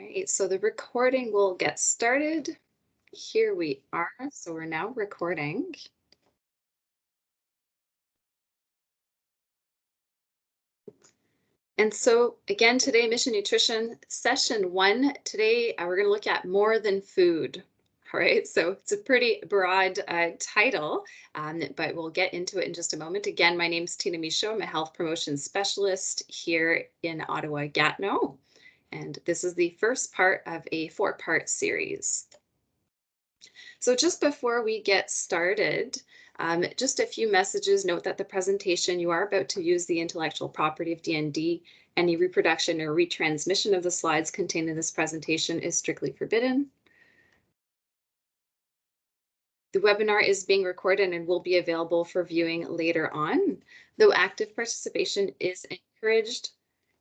right, so the recording will get started. Here we are. So we're now recording. And so again, today, Mission Nutrition Session 1. Today, we're going to look at more than food. All right, so it's a pretty broad title, but we'll get into it in just a moment. Again, my name's Tina Michaud. I'm a health promotion specialist here in Ottawa-Gatineau. And this is the first part of a 4-part series. So just before we get started, just a few messages. Note that the presentation you are about to use the intellectual property of DND. Any reproduction or retransmission of the slides contained in this presentation is strictly forbidden. The webinar is being recorded and will be available for viewing later on. Though active participation is encouraged,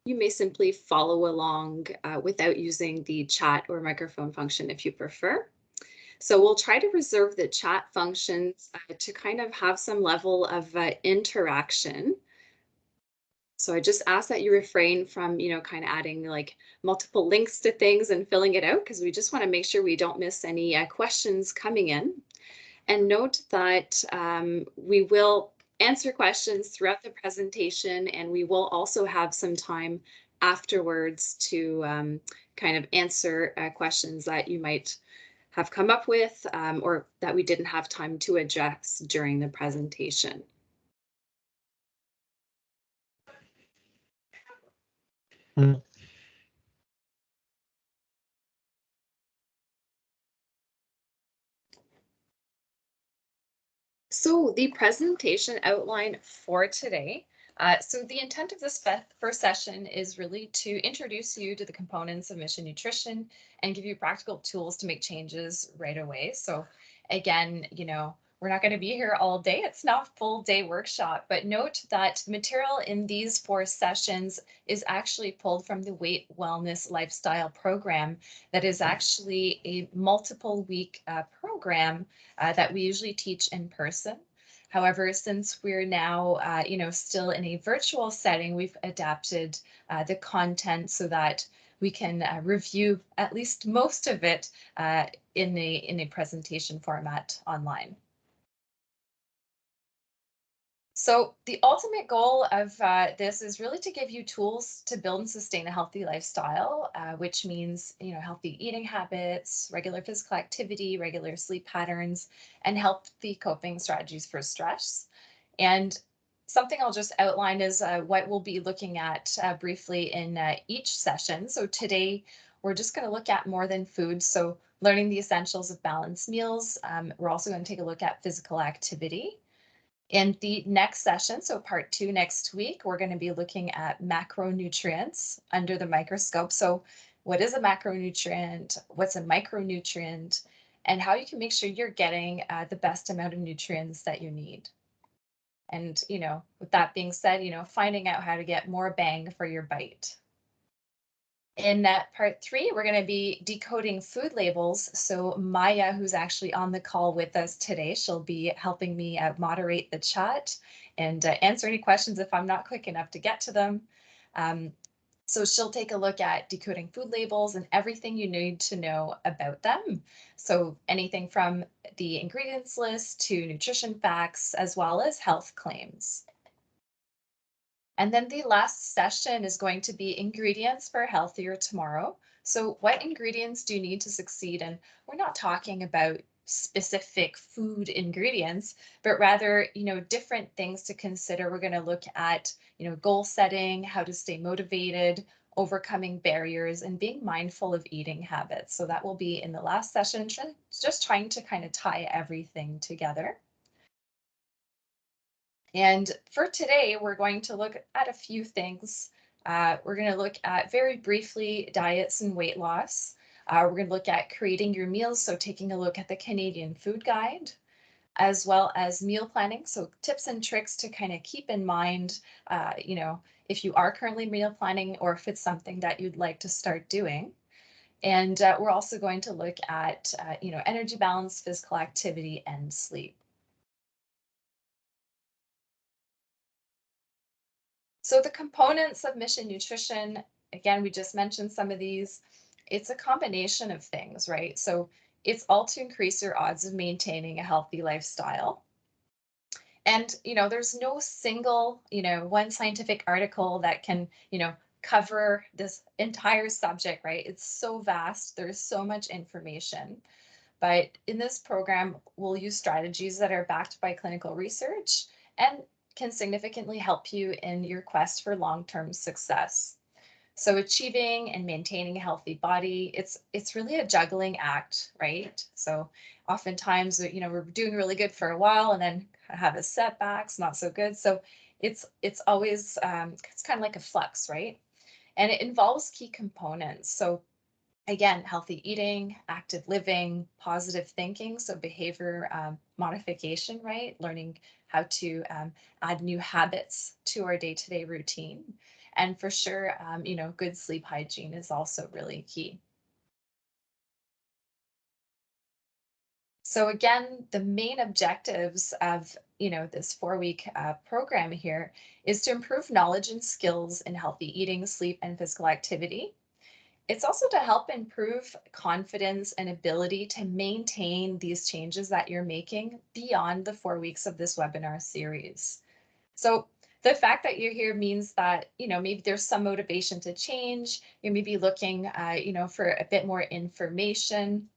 you may simply follow along without using the chat or microphone function if you prefer. So we'll try to reserve the chat functions to kind of have some level of interaction. So I just ask that you refrain from, kind of adding like multiple links to things and filling it out, because we just want to make sure we don't miss any questions coming in. And note that we will answer questions throughout the presentation, and we will also have some time afterwards to kind of answer questions that you might have come up with or that we didn't have time to address during the presentation. So the presentation outline for today. So the intent of this first session is really to introduce you to the components of Mission Nutrition and give you practical tools to make changes right away. So again, we're not going to be here all day. It's not a full day workshop, but note that material in these 4 sessions is actually pulled from the Weight Wellness Lifestyle program that is actually a multiple week program that we usually teach in person. However, since we're now, still in a virtual setting, we've adapted the content so that we can review at least most of it in a presentation format online. So the ultimate goal of this is really to give you tools to build and sustain a healthy lifestyle, which means, healthy eating habits, regular physical activity, regular sleep patterns, and healthy coping strategies for stress. And something I'll just outline is what we'll be looking at briefly in each session. So today, we're just going to look at more than food. So learning the essentials of balanced meals. We're also going to take a look at physical activity. In the next session, so part 2 next week, we're going to be looking at macronutrients under the microscope. So what is a macronutrient? What's a micronutrient? And how you can make sure you're getting the best amount of nutrients that you need. And, with that being said, finding out how to get more bang for your bite. In part 3, we're going to be decoding food labels. So Maya, who's actually on the call with us today, she'll be helping me moderate the chat and answer any questions if I'm not quick enough to get to them. So she'll take a look at decoding food labels and everything you need to know about them. So anything from the ingredients list to nutrition facts, as well as health claims. And then the last session is going to be ingredients for a healthier tomorrow. So what ingredients do you need to succeed? And we're not talking about specific food ingredients, but rather, different things to consider. We're going to look at, goal setting, how to stay motivated, overcoming barriers, and being mindful of eating habits. So that will be in the last session, just trying to kind of tie everything together. And for today, we're going to look at a few things. We're going to look at very briefly diets and weight loss. We're going to look at creating your meals, so taking a look at the Canadian Food Guide, as well as meal planning, so tips and tricks to kind of keep in mind, if you are currently meal planning or if it's something that you'd like to start doing. And we're also going to look at, energy balance, physical activity, and sleep. So the components of Mission Nutrition, again, we just mentioned some of these. It's a combination of things, right? So it's all to increase your odds of maintaining a healthy lifestyle. And, there's no single, one scientific article that can, cover this entire subject, right? It's so vast. There's so much information. But in this program, we'll use strategies that are backed by clinical research and can significantly help you in your quest for long-term success. So achieving and maintaining a healthy body, it's really a juggling act, right? So oftentimes, we're doing really good for a while and then have a setbacks, not so good. So it's always it's kind of like a flux, right? And it involves key components. So again, healthy eating, active living, positive thinking, so behavior modification, right? Learning how to add new habits to our day-to-day routine. And for sure, good sleep hygiene is also really key. So again, the main objectives of this 4-week program here is to improve knowledge and skills in healthy eating, sleep, and physical activity. It's also to help improve confidence and ability to maintain these changes that you're making beyond the 4 weeks of this webinar series. So the fact that you're here means that, maybe there's some motivation to change. You may be looking, for a bit more information,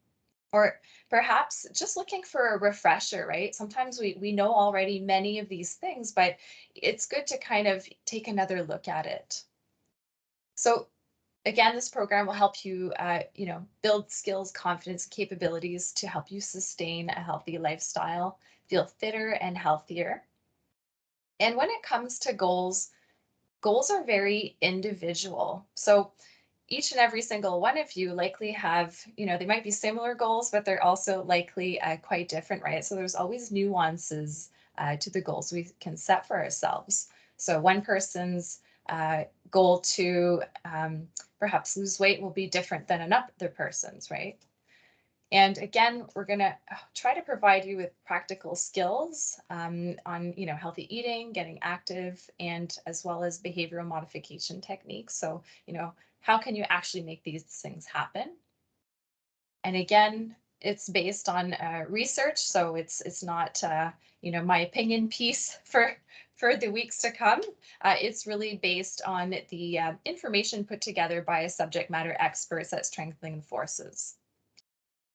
or perhaps just looking for a refresher, right? Sometimes we know already many of these things, but it's good to kind of take another look at it. So again, this program will help you, build skills, confidence, capabilities to help you sustain a healthy lifestyle, feel fitter and healthier. And when it comes to goals, goals are very individual. So each and every single one of you likely have, they might be similar goals, but they're also likely quite different, right? So there's always nuances to the goals we can set for ourselves. So one person's goal to perhaps lose weight will be different than another person's, right? And again, we're going to try to provide you with practical skills on, healthy eating, getting active, and as well as behavioral modification techniques. So, how can you actually make these things happen? And again, it's based on research, so it's not my opinion piece for the weeks to come. It's really based on the information put together by subject matter experts at Strengthening Forces.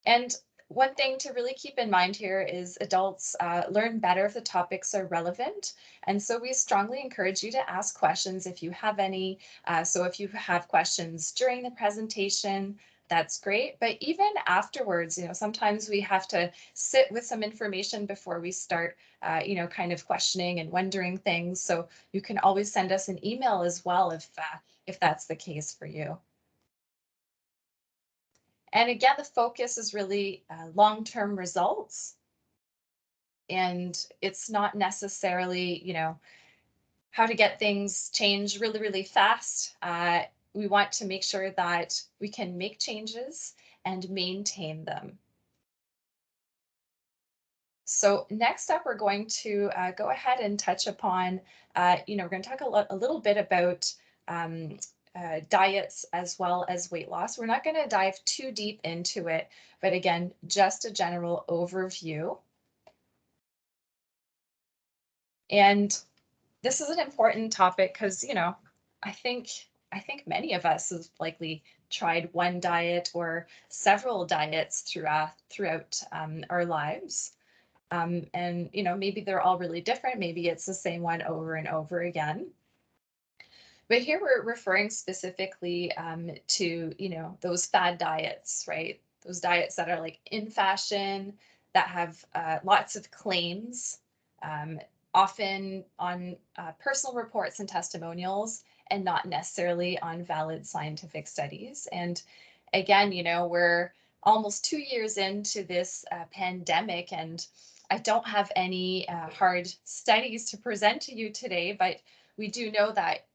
And one thing to really keep in mind here is adults learn better if the topics are relevant. And so we strongly encourage you to ask questions if you have any. So if you have questions during the presentation, that's great. But even afterwards, sometimes we have to sit with some information before we start, kind of questioning and wondering things. So you can always send us an email as well if that's the case for you. And again, the focus is really long-term results. And it's not necessarily, how to get things changed really, really fast. We want to make sure that we can make changes and maintain them. So next up, we're going to go ahead and touch upon, we're going to talk a little bit about um, diets as well as weight loss. We're not going to dive too deep into it, but again, just a general overview. And this is an important topic because, I think I think many of us have likely tried one diet or several diets throughout our lives. And maybe they're all really different. Maybe it's the same one over and over again. But here we're referring specifically to those fad diets, right? Those diets that are like in fashion, that have lots of claims, um, often on personal reports and testimonials, and not necessarily on valid scientific studies. And again, we're almost 2 years into this pandemic, and I don't have any hard studies to present to you today, but we do know that,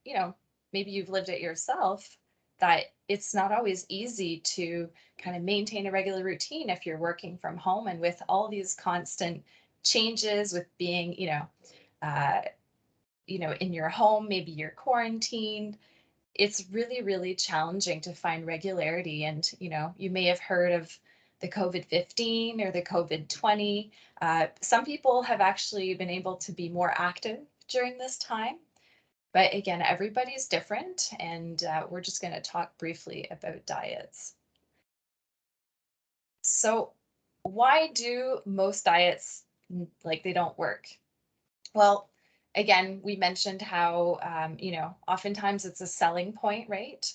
maybe you've lived it yourself, that it's not always easy to kind of maintain a regular routine if you're working from home and with all these constant changes with being, uh, in your home, maybe you're quarantined. it's really, really challenging to find regularity. And, you may have heard of the COVID-15 or the COVID-20. Some people have actually been able to be more active during this time. But again, everybody's different. And we're just going to talk briefly about diets. So, why do most diets like they don't work? Well, again, we mentioned how, oftentimes it's a selling point, right?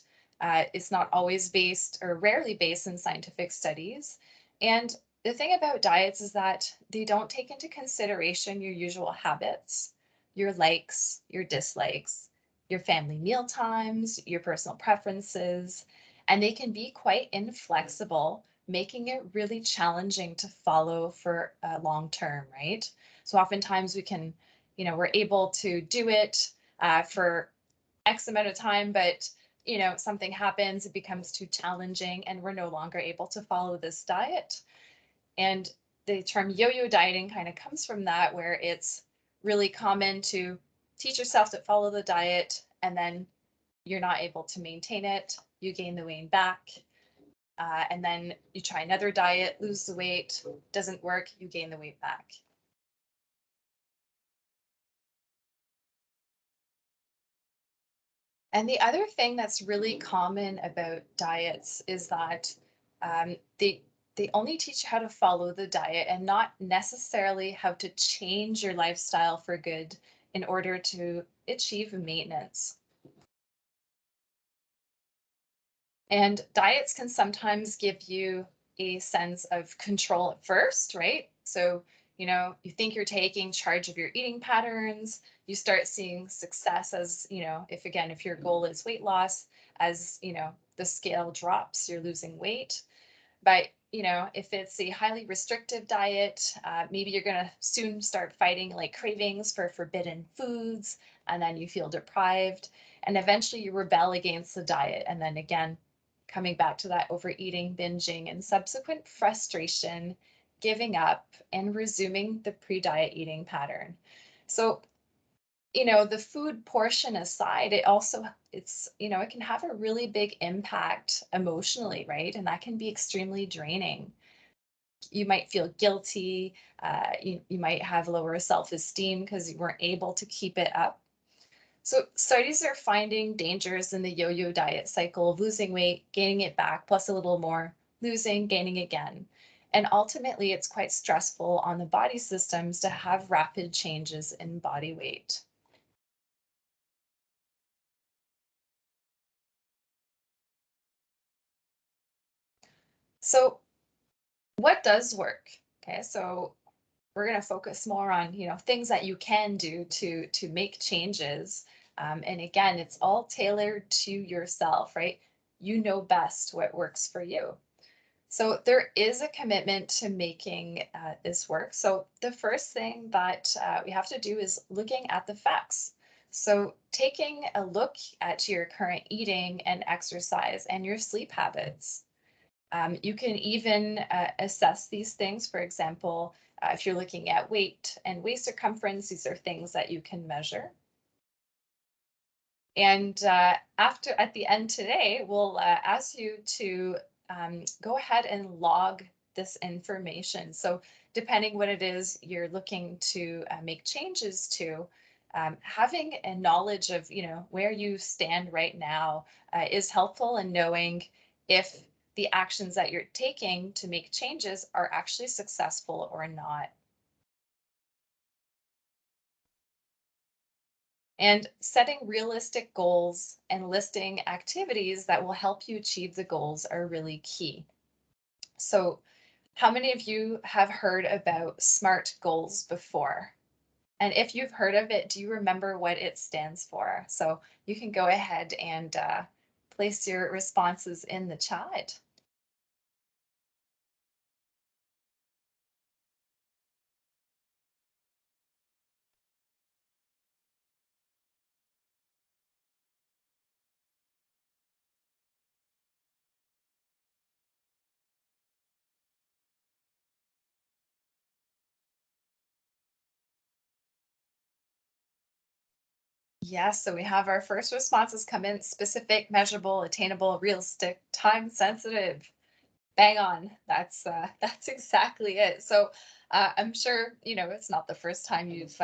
It's not always based or rarely based in scientific studies. And the thing about diets is that they don't take into consideration your usual habits, your likes, your dislikes, your family meal times, your personal preferences, and they can be quite inflexible, making it really challenging to follow for long term, right? So oftentimes we're able to do it for X amount of time, but something happens, it becomes too challenging, and we're no longer able to follow this diet. And the term yo-yo dieting kind of comes from that, where it's really common to teach yourself to follow the diet, and then you're not able to maintain it. You gain the weight back, and then you try another diet, lose the weight, doesn't work, you gain the weight back. And the other thing that's really common about diets is that they only teach you how to follow the diet and not necessarily how to change your lifestyle for good in order to achieve maintenance. And diets can sometimes give you a sense of control at first, right? So, you think you're taking charge of your eating patterns. You start seeing success as, if your goal is weight loss, as, the scale drops, you're losing weight. But, if it's a highly restrictive diet, maybe you're going to soon start fighting like cravings for forbidden foods, and then you feel deprived. And eventually you rebel against the diet. And then again, coming back to that overeating, binging, and subsequent frustration, giving up, and resuming the pre diet eating pattern. So, the food portion aside, it can have a really big impact emotionally, right? And that can be extremely draining. You might feel guilty. You might have lower self esteem because you weren't able to keep it up. So, studies are finding dangers in the yo yo diet cycle of losing weight, gaining it back, plus a little more, losing, gaining again. And ultimately, it's quite stressful on the body systems to have rapid changes in body weight. So, what does work? Okay, so we're going to focus more on things that you can do to make changes. And again, it's all tailored to yourself, right? You know best what works for you. So there is a commitment to making this work. So the first thing that we have to do is looking at the facts. So taking a look at your current eating and exercise and your sleep habits. You can even assess these things. For example, if you're looking at weight and waist circumference, these are things that you can measure. And at the end today, we'll ask you to go ahead and log this information. So depending what it is you're looking to make changes to, having a knowledge of where you stand right now is helpful in knowing if the actions that you're taking to make changes are actually successful or not. And setting realistic goals and listing activities that will help you achieve the goals are really key. So, how many of you have heard about SMART goals before? And if you've heard of it, do you remember what it stands for? So, you can go ahead and place your responses in the chat. Yes, so we have our first responses come in: specific, measurable, attainable, realistic, time sensitive. Bang on. That's exactly it. So I'm sure, it's not the first time you've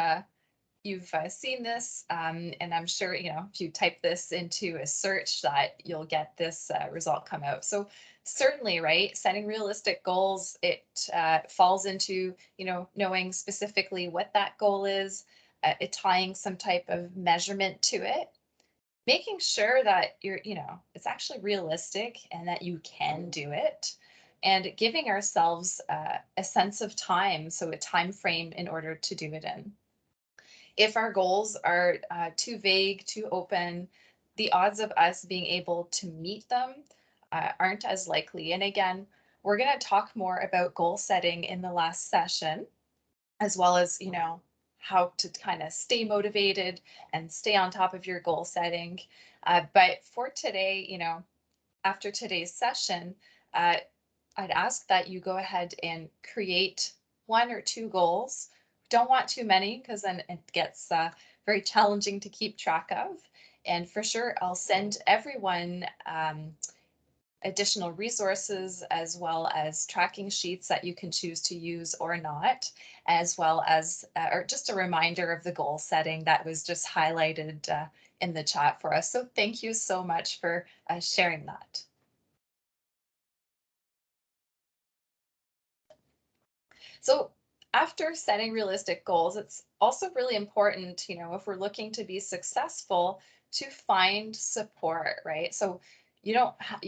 seen this, and I'm sure, if you type this into a search, that you'll get this result come out. So certainly, right, setting realistic goals, it falls into, knowing specifically what that goal is, it tying some type of measurement to it, making sure that it's actually realistic and that you can do it, and giving ourselves a sense of time, so a time frame in order to do it in. If our goals are too vague, too open, the odds of us being able to meet them aren't as likely. And again, we're going to talk more about goal setting in the last session, as well as, how to kind of stay motivated and stay on top of your goal setting. But for today, after today's session, uh, I'd ask that you go ahead and create one or two goals. Don't want too many because then it gets very challenging to keep track of. And for sure, I'll send everyone additional resources, as well as tracking sheets that you can choose to use or not, as well as, or just a reminder of the goal setting that was just highlighted in the chat for us. So thank you so much for sharing that. So after setting realistic goals, it's also really important, if we're looking to be successful, to find support, right? So you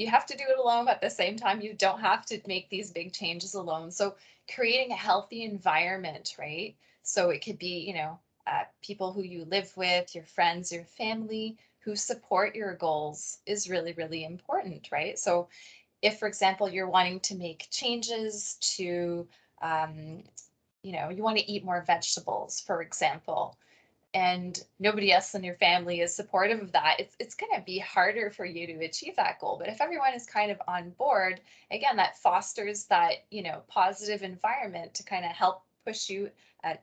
have to do it alone, but at the same time, you don't have to make these big changes alone. So creating a healthy environment, right? So it could be, people who you live with, your friends, your family, who support your goals is really, really important, right? So if, for example, you're wanting to make changes to, um, you want to eat more vegetables, for example, and nobody else in your family is supportive of that, it's going to be harder for you to achieve that goal. But if everyone is kind of on board, again, that fosters that, positive environment to kind of help push you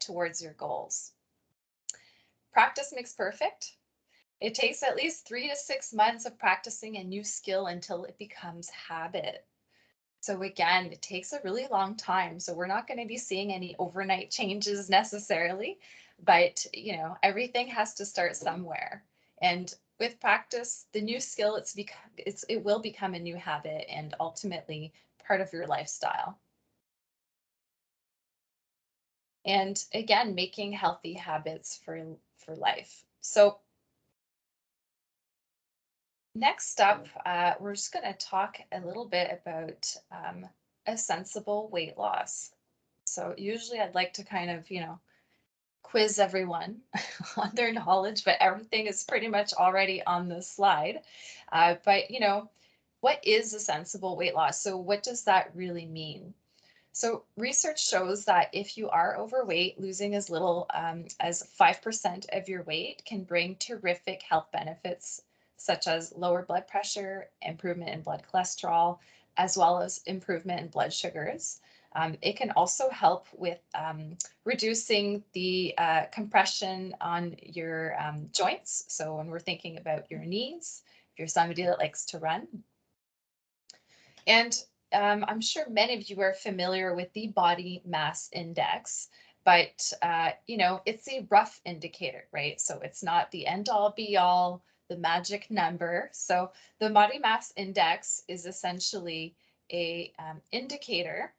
towards your goals. Practice makes perfect. It takes at least 3 to 6 months of practicing a new skill until it becomes habit. So again, it takes a really long time. So we're not going to be seeing any overnight changes necessarily, but everything has to start somewhere. And with practice, the new skill, it will become a new habit and ultimately part of your lifestyle. And again, making healthy habits for life. So next up, we're just going to talk a little bit about a sensible weight loss. So usually I'd like to kind of, quiz everyone on their knowledge, but everything is pretty much already on the slide. But, what is a sensible weight loss? So what does that really mean? So research shows that if you are overweight, losing as little as 5% of your weight can bring terrific health benefits, such as lower blood pressure, improvement in blood cholesterol, as well as improvement in blood sugars. It can also help with reducing the compression on your joints. So when we're thinking about your knees, if you're somebody that likes to run, and I'm sure many of you are familiar with the body mass index, but it's a rough indicator, right? So it's not the end all be all, the magic number. So the body mass index is essentially a indicator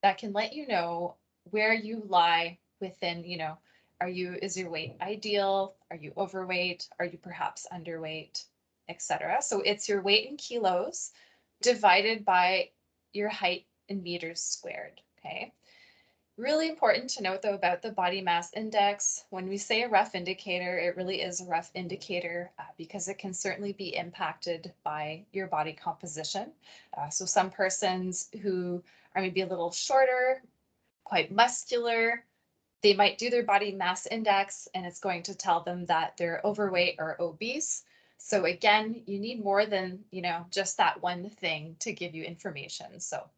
that can let you know where you lie within, is your weight ideal? Are you overweight? Are you perhaps underweight, etc.? So it's your weight in kilos divided by your height in meters squared, okay? Really important to note though about the body mass index. When we say a rough indicator, it really is a rough indicator because it can certainly be impacted by your body composition. So some persons who are maybe a little shorter, quite muscular, they might do their body mass index and it's going to tell them that they're overweight or obese. So again, you need more than, just that one thing to give you information. So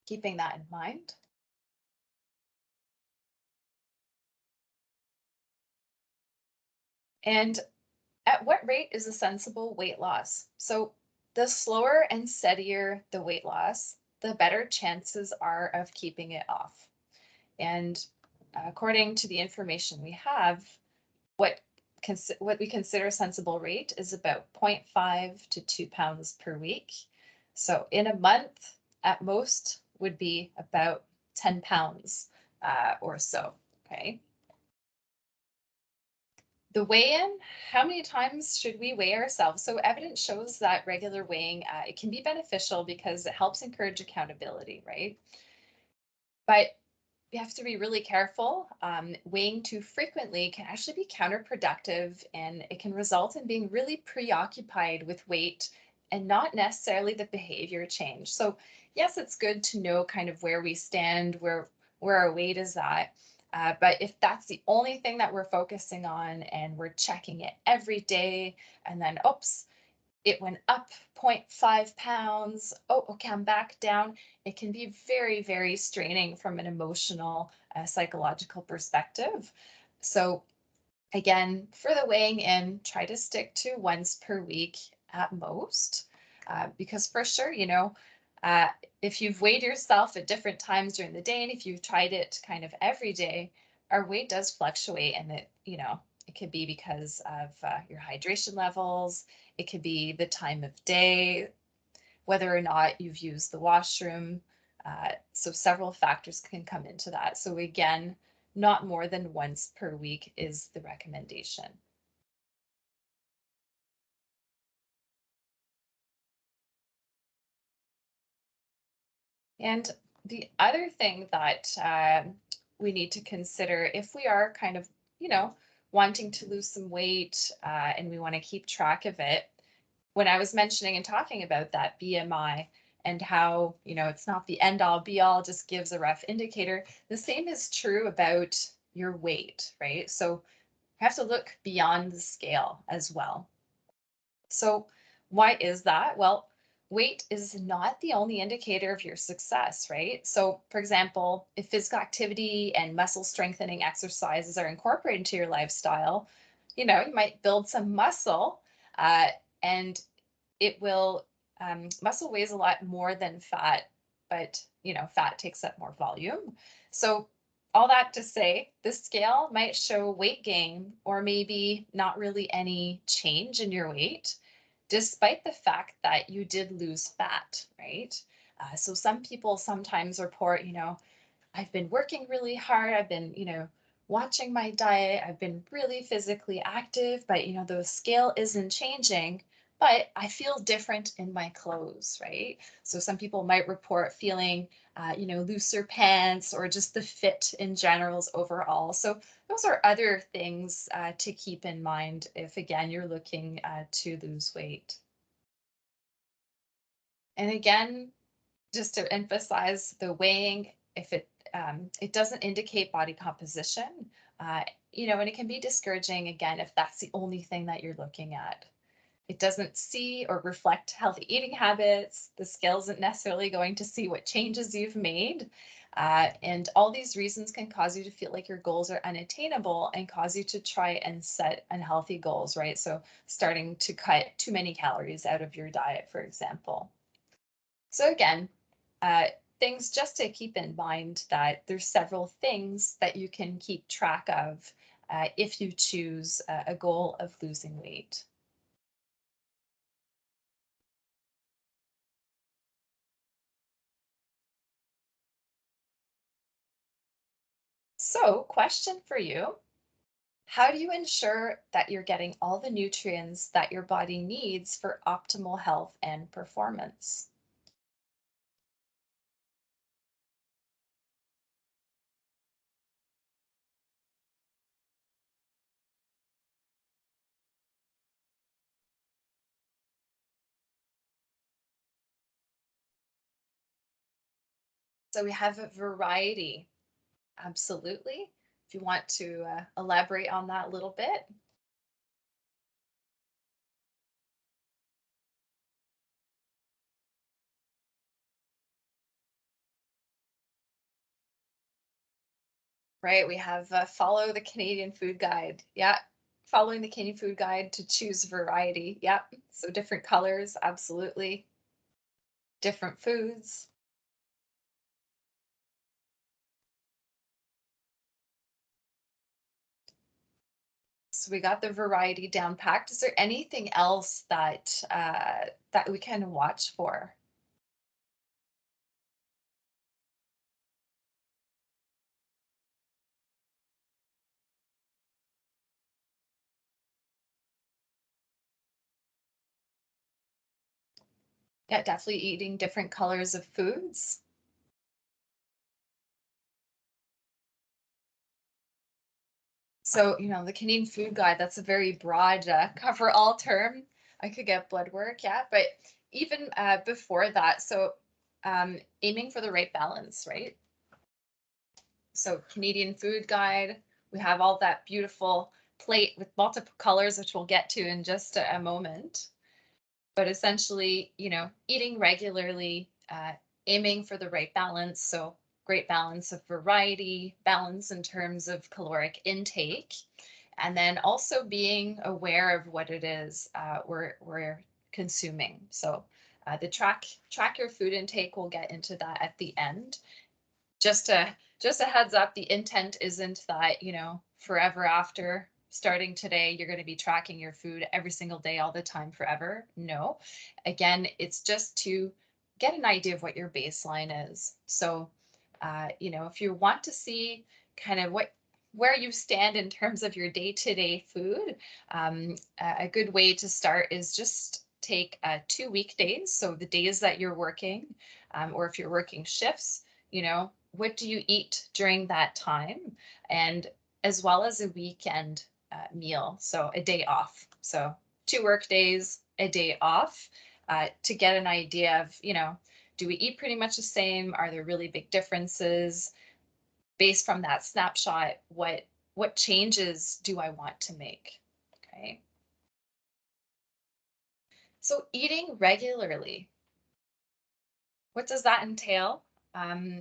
keeping that in mind. And at what rate is a sensible weight loss? So, the slower and steadier the weight loss, the better chances are of keeping it off. And according to the information we have, what what we consider a sensible rate is about zero point 0.5 to 2 pounds per week. So in a month, at most, would be about 10 pounds or so. Okay. The weigh-in, how many times should we weigh ourselves? So evidence shows that regular weighing, it can be beneficial because it helps encourage accountability, right? But you have to be really careful. Weighing too frequently can actually be counterproductive, and it can result in being really preoccupied with weight and not necessarily the behavior change. So, yes, it's good to know kind of where we stand, where our weight is at. But if that's the only thing that we're focusing on and we're checking it every day, and then, oops, it went up zero point 0.5 pounds. Oh, okay, I'm back down. It can be very, very straining from an emotional, psychological perspective. So, again, for the weighing in, try to stick to once per week at most. Because for sure, uh, if you've weighed yourself at different times during the day, and if you've tried it kind of every day, our weight does fluctuate, and it could be because of your hydration levels. It could be the time of day, whether or not you've used the washroom. So several factors can come into that. So again, not more than once per week is the recommendation. And the other thing that we need to consider if we are kind of, wanting to lose some weight and we want to keep track of it, when I was mentioning and talking about that BMI and how, it's not the end all be all, just gives a rough indicator, the same is true about your weight, right? So you have to look beyond the scale as well. So, why is that? Well, weight is not the only indicator of your success, right? So, for example, if physical activity and muscle strengthening exercises are incorporated into your lifestyle, you might build some muscle, uh, and it will, muscle weighs a lot more than fat, but fat takes up more volume. So, all that to say, this scale might show weight gain or maybe not really any change in your weight, despite the fact that you did lose fat, right? So, some people sometimes report, I've been working really hard. I've been, watching my diet. I've been really physically active, but, the scale isn't changing. But I feel different in my clothes, right? So some people might report feeling, looser pants or just the fit in generals overall. So those are other things to keep in mind if, again, you're looking to lose weight. And again, just to emphasize the weighing, if it doesn't indicate body composition, and it can be discouraging again if that's the only thing that you're looking at. It doesn't see or reflect healthy eating habits. The scale isn't necessarily going to see what changes you've made. And all these reasons can cause you to feel like your goals are unattainable and cause you to try and set unhealthy goals, right? So starting to cut too many calories out of your diet, for example. So again, uh, things just to keep in mind that there's several things that you can keep track of if you choose a goal of losing weight. So, question for you. How do you ensure that you're getting all the nutrients that your body needs for optimal health and performance? So, we have a variety. Absolutely. If you want to elaborate on that a little bit. Right, we have follow the Canadian food guide. Yeah, Following the Canadian Food Guide to choose variety. Yep. So different colors, absolutely. Different foods. So we got the variety down packed. Is there anything else that we can watch for? Yeah, definitely eating different colors of foods. So, the Canadian Food Guide, that's a very broad cover all term. I could get blood work, yeah. But even before that, so aiming for the right balance, right? So, Canadian Food Guide, we have all that beautiful plate with multiple colors, which we'll get to in just a moment. But essentially, eating regularly, aiming for the right balance. So, great balance of variety, balance in terms of caloric intake, and then also being aware of what it is we're consuming. So, the track your food intake. We'll get into that at the end. Just a heads up, the intent isn't that, forever after starting today, you're going to be tracking your food every single day, all the time, forever. No. Again, it's just to get an idea of what your baseline is. So, if you want to see kind of where you stand in terms of your day-to-day food, a good way to start is just take 2 weekdays. So the days that you're working, or if you're working shifts, what do you eat during that time? And as well as a weekend meal, so a day off. So 2 work days, a day off, to get an idea of, do we eat pretty much the same? Are there really big differences? Based from that snapshot, what changes do I want to make? Okay. So eating regularly, what does that entail? Um,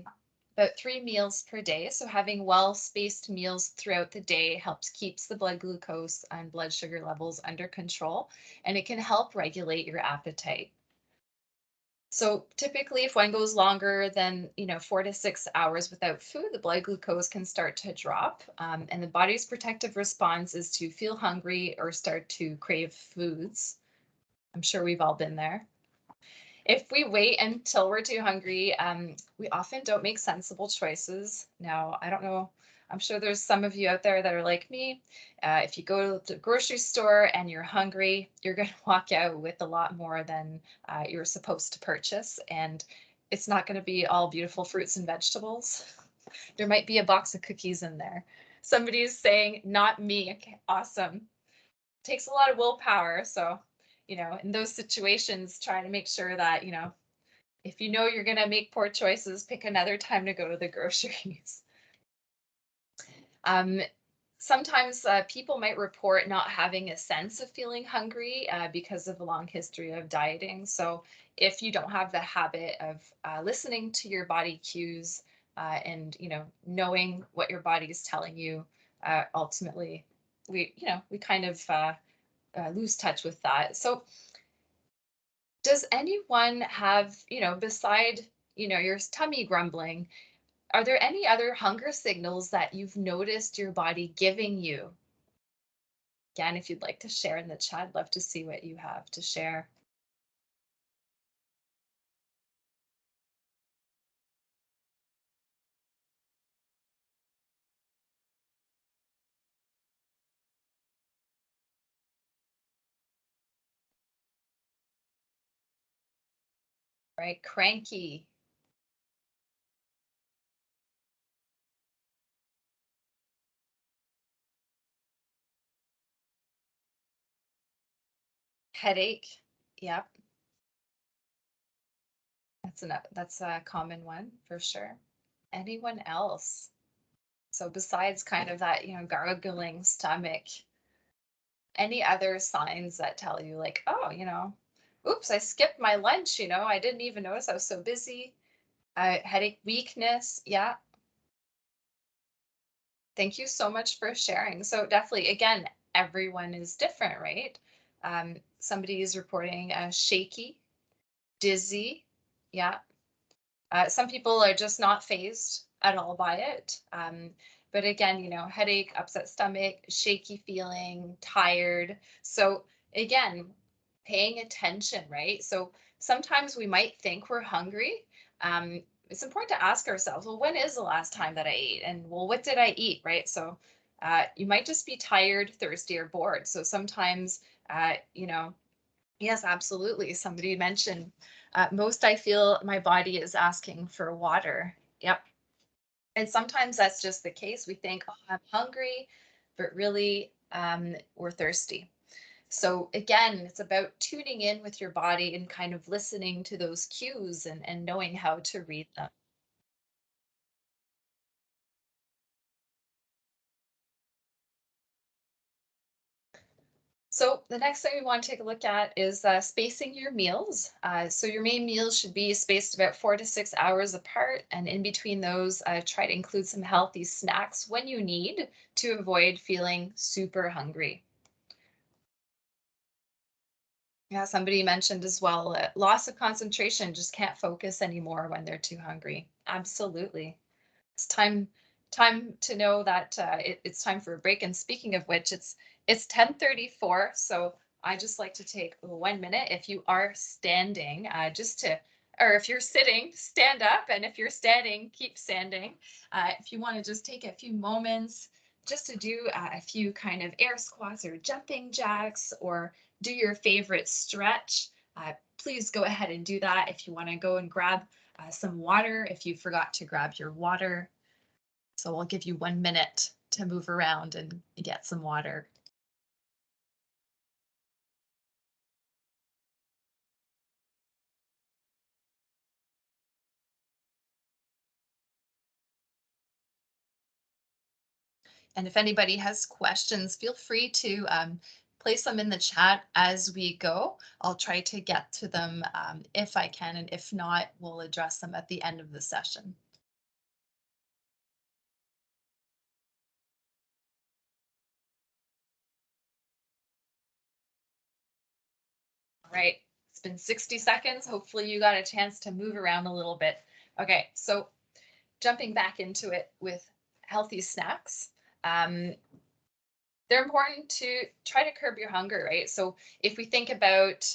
about 3 meals per day. So having well-spaced meals throughout the day helps keeps the blood glucose and blood sugar levels under control, and it can help regulate your appetite. So typically, if one goes longer than 4 to 6 hours without food, the blood glucose can start to drop, and the body's protective response is to feel hungry or start to crave foods. I'm sure we've all been there. If we wait until we're too hungry, we often don't make sensible choices. Now, I don't know. I'm sure there's some of you out there that are like me. If you go to the grocery store and you're hungry, you're going to walk out with a lot more than you're supposed to purchase. And it's not going to be all beautiful fruits and vegetables. There might be a box of cookies in there. Somebody's saying, not me. Okay, awesome. Takes a lot of willpower. So, in those situations, trying to make sure that, if you're going to make poor choices, pick another time to go to the groceries. Um, Sometimes people might report not having a sense of feeling hungry because of a long history of dieting. So, if you don't have the habit of listening to your body cues and knowing what your body is telling you, ultimately, we kind of lose touch with that. So, does anyone have, beside, your tummy grumbling, are there any other hunger signals that you've noticed your body giving you? Again, if you'd like to share in the chat, I'd love to see what you have to share. Right? Cranky, headache. Yep, that's a common one for sure. Anyone else? So besides kind of that, gargling stomach, any other signs that tell you like, oh, oops, I skipped my lunch, I didn't even notice I was so busy. Headache, weakness. Yeah. Thank you so much for sharing. So definitely, again, everyone is different, right? Somebody is reporting shaky, dizzy. Yeah. Some people are just not phased at all by it. But again, headache, upset stomach, shaky feeling, tired. So again, paying attention, right? So sometimes we might think we're hungry. It's important to ask ourselves, well, when is the last time that I ate? And well, what did I eat, right? So you might just be tired, thirsty, or bored. So sometimes, uh, you know, yes, absolutely. Somebody mentioned most I feel my body is asking for water. Yep. And sometimes that's just the case. We think, oh, I'm hungry, but really we're thirsty. So again, it's about tuning in with your body and kind of listening to those cues and knowing how to read them. So the next thing we want to take a look at is spacing your meals. So your main meals should be spaced about 4 to 6 hours apart, and in between those, try to include some healthy snacks when you need to avoid feeling super hungry. Yeah, somebody mentioned as well, loss of concentration, just can't focus anymore when they're too hungry. Absolutely. It's time to know that it's time for a break. And speaking of which, it's 10:34. So I just like to take 1 minute. If you are standing, just to, or if you're sitting, stand up. And if you're standing, keep standing. If you want to just take a few moments just to do a few kind of air squats or jumping jacks or do your favorite stretch, please go ahead and do that. If you want to go and grab some water, if you forgot to grab your water, so I'll give you 1 minute to move around and get some water. And if anybody has questions, feel free to place them in the chat as we go. I'll try to get to them if I can, and if not, we'll address them at the end of the session. All right, it's been 60 seconds. Hopefully you got a chance to move around a little bit. Okay, so jumping back into it with healthy snacks. Um, they're important to try to curb your hunger, right? So if we think about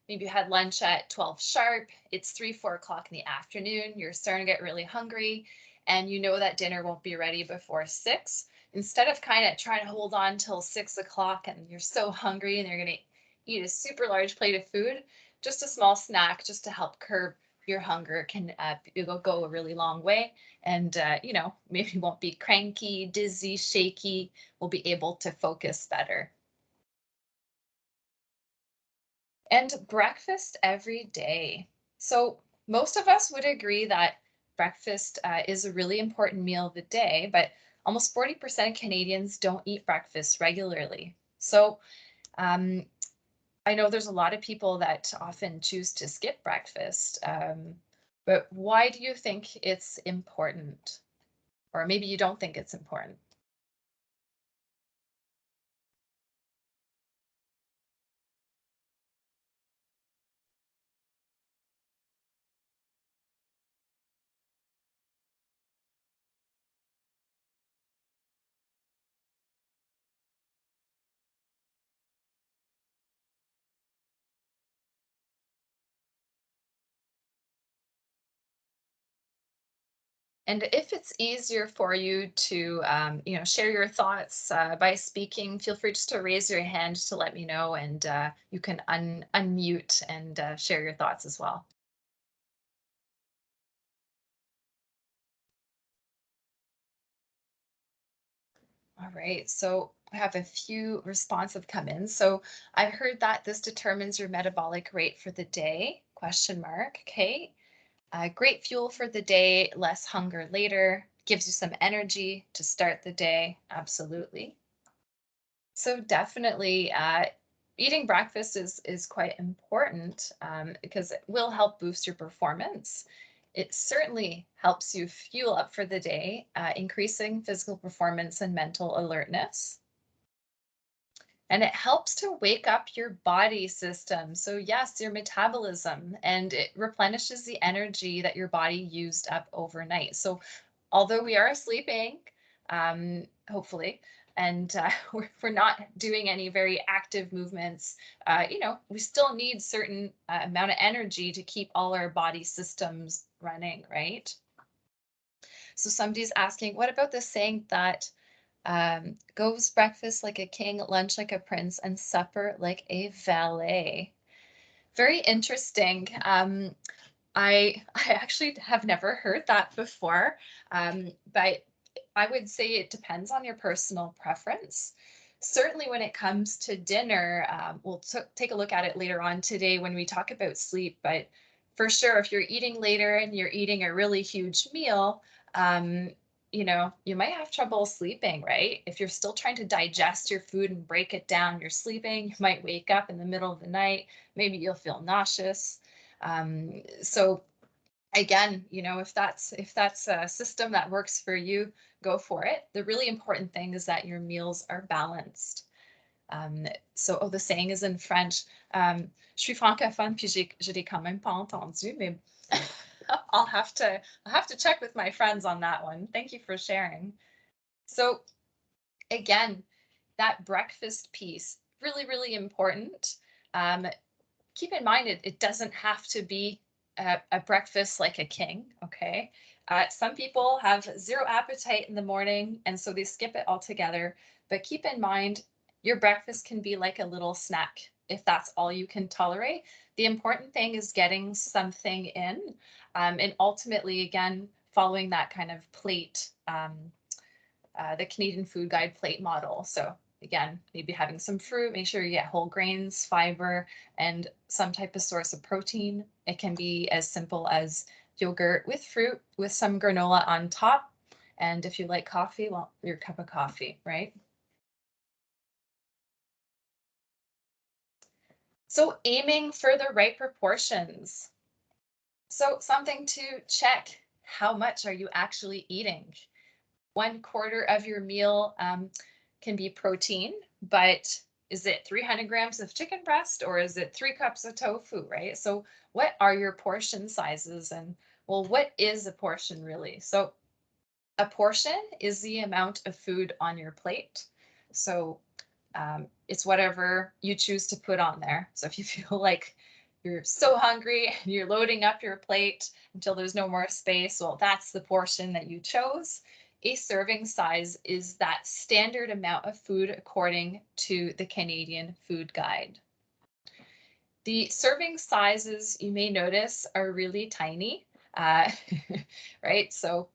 maybe you had lunch at 12 sharp, it's 3, 4 o'clock in the afternoon, you're starting to get really hungry, and you know that dinner won't be ready before 6. Instead of kind of trying to hold on till 6 o'clock and you're so hungry and you're going to eat a super large plate of food, just a small snack just to help curb your hunger can it'll go a really long way. And, maybe won't be cranky, dizzy, shaky, will be able to focus better. And breakfast every day. So most of us would agree that breakfast is a really important meal of the day, but almost 40% of Canadians don't eat breakfast regularly. So um, I know there's a lot of people that often choose to skip breakfast. But why do you think it's important? Or maybe you don't think it's important. And if it's easier for you to, share your thoughts by speaking, feel free just to raise your hand to let me know, and you can unmute and share your thoughts as well. All right, so I have a few responsive come in. So I've heard that this determines your metabolic rate for the day, question mark. Okay, great fuel for the day, less hunger later, gives you some energy to start the day. Absolutely. So definitely, eating breakfast is quite important because it will help boost your performance. It certainly helps you fuel up for the day, increasing physical performance and mental alertness. and it helps to wake up your body system. So, yes, your metabolism, and it replenishes the energy that your body used up overnight. So, although we are sleeping, hopefully, and we're not doing any very active movements, we still need certain amount of energy to keep all our body systems running, right? So somebody's asking, what about the saying that goes breakfast like a king, lunch like a prince, and supper like a valet? Very interesting. I actually have never heard that before, but I would say it depends on your personal preference. Certainly, when it comes to dinner, we'll take a look at it later on today when we talk about sleep. But for sure, if you're eating later and you're eating a really huge meal, um, you might have trouble sleeping, right? If you're still trying to digest your food and break it down, you're sleeping, you might wake up in the middle of the night. Maybe you'll feel nauseous. So again, if that's a system that works for you, go for it. The really important thing is that your meals are balanced. So, the saying is in French. Je suis francophone, puis je l'ai quand même pas entendu, mais I'll have to check with my friends on that one. Thank you for sharing. So again, that breakfast piece, really, really important. Um, Keep in mind it doesn't have to be a breakfast like a king, okay? Some people have zero appetite in the morning, and so they skip it altogether. But keep in mind, your breakfast can be like a little snack if that's all you can tolerate. The important thing is getting something in, and ultimately, again, following that kind of plate, the Canadian Food Guide plate model. So again, maybe having some fruit, make sure you get whole grains, fiber, and some type of source of protein. It can be as simple as yogurt with fruit with some granola on top. And if you like coffee, well, your cup of coffee, right? So aiming for the right proportions. So something to check, how much are you actually eating? 1/4 of your meal can be protein, but is it 300 grams of chicken breast or is it 3 cups of tofu, right? So what are your portion sizes? And well, what is a portion really? So a portion is the amount of food on your plate. So it's whatever you choose to put on there. So if you feel like you're so hungry and you're loading up your plate until there's no more space, well, that's the portion that you chose. A serving size is that standard amount of food according to the Canadian Food Guide. The serving sizes, you may notice, are really tiny, uh, right? So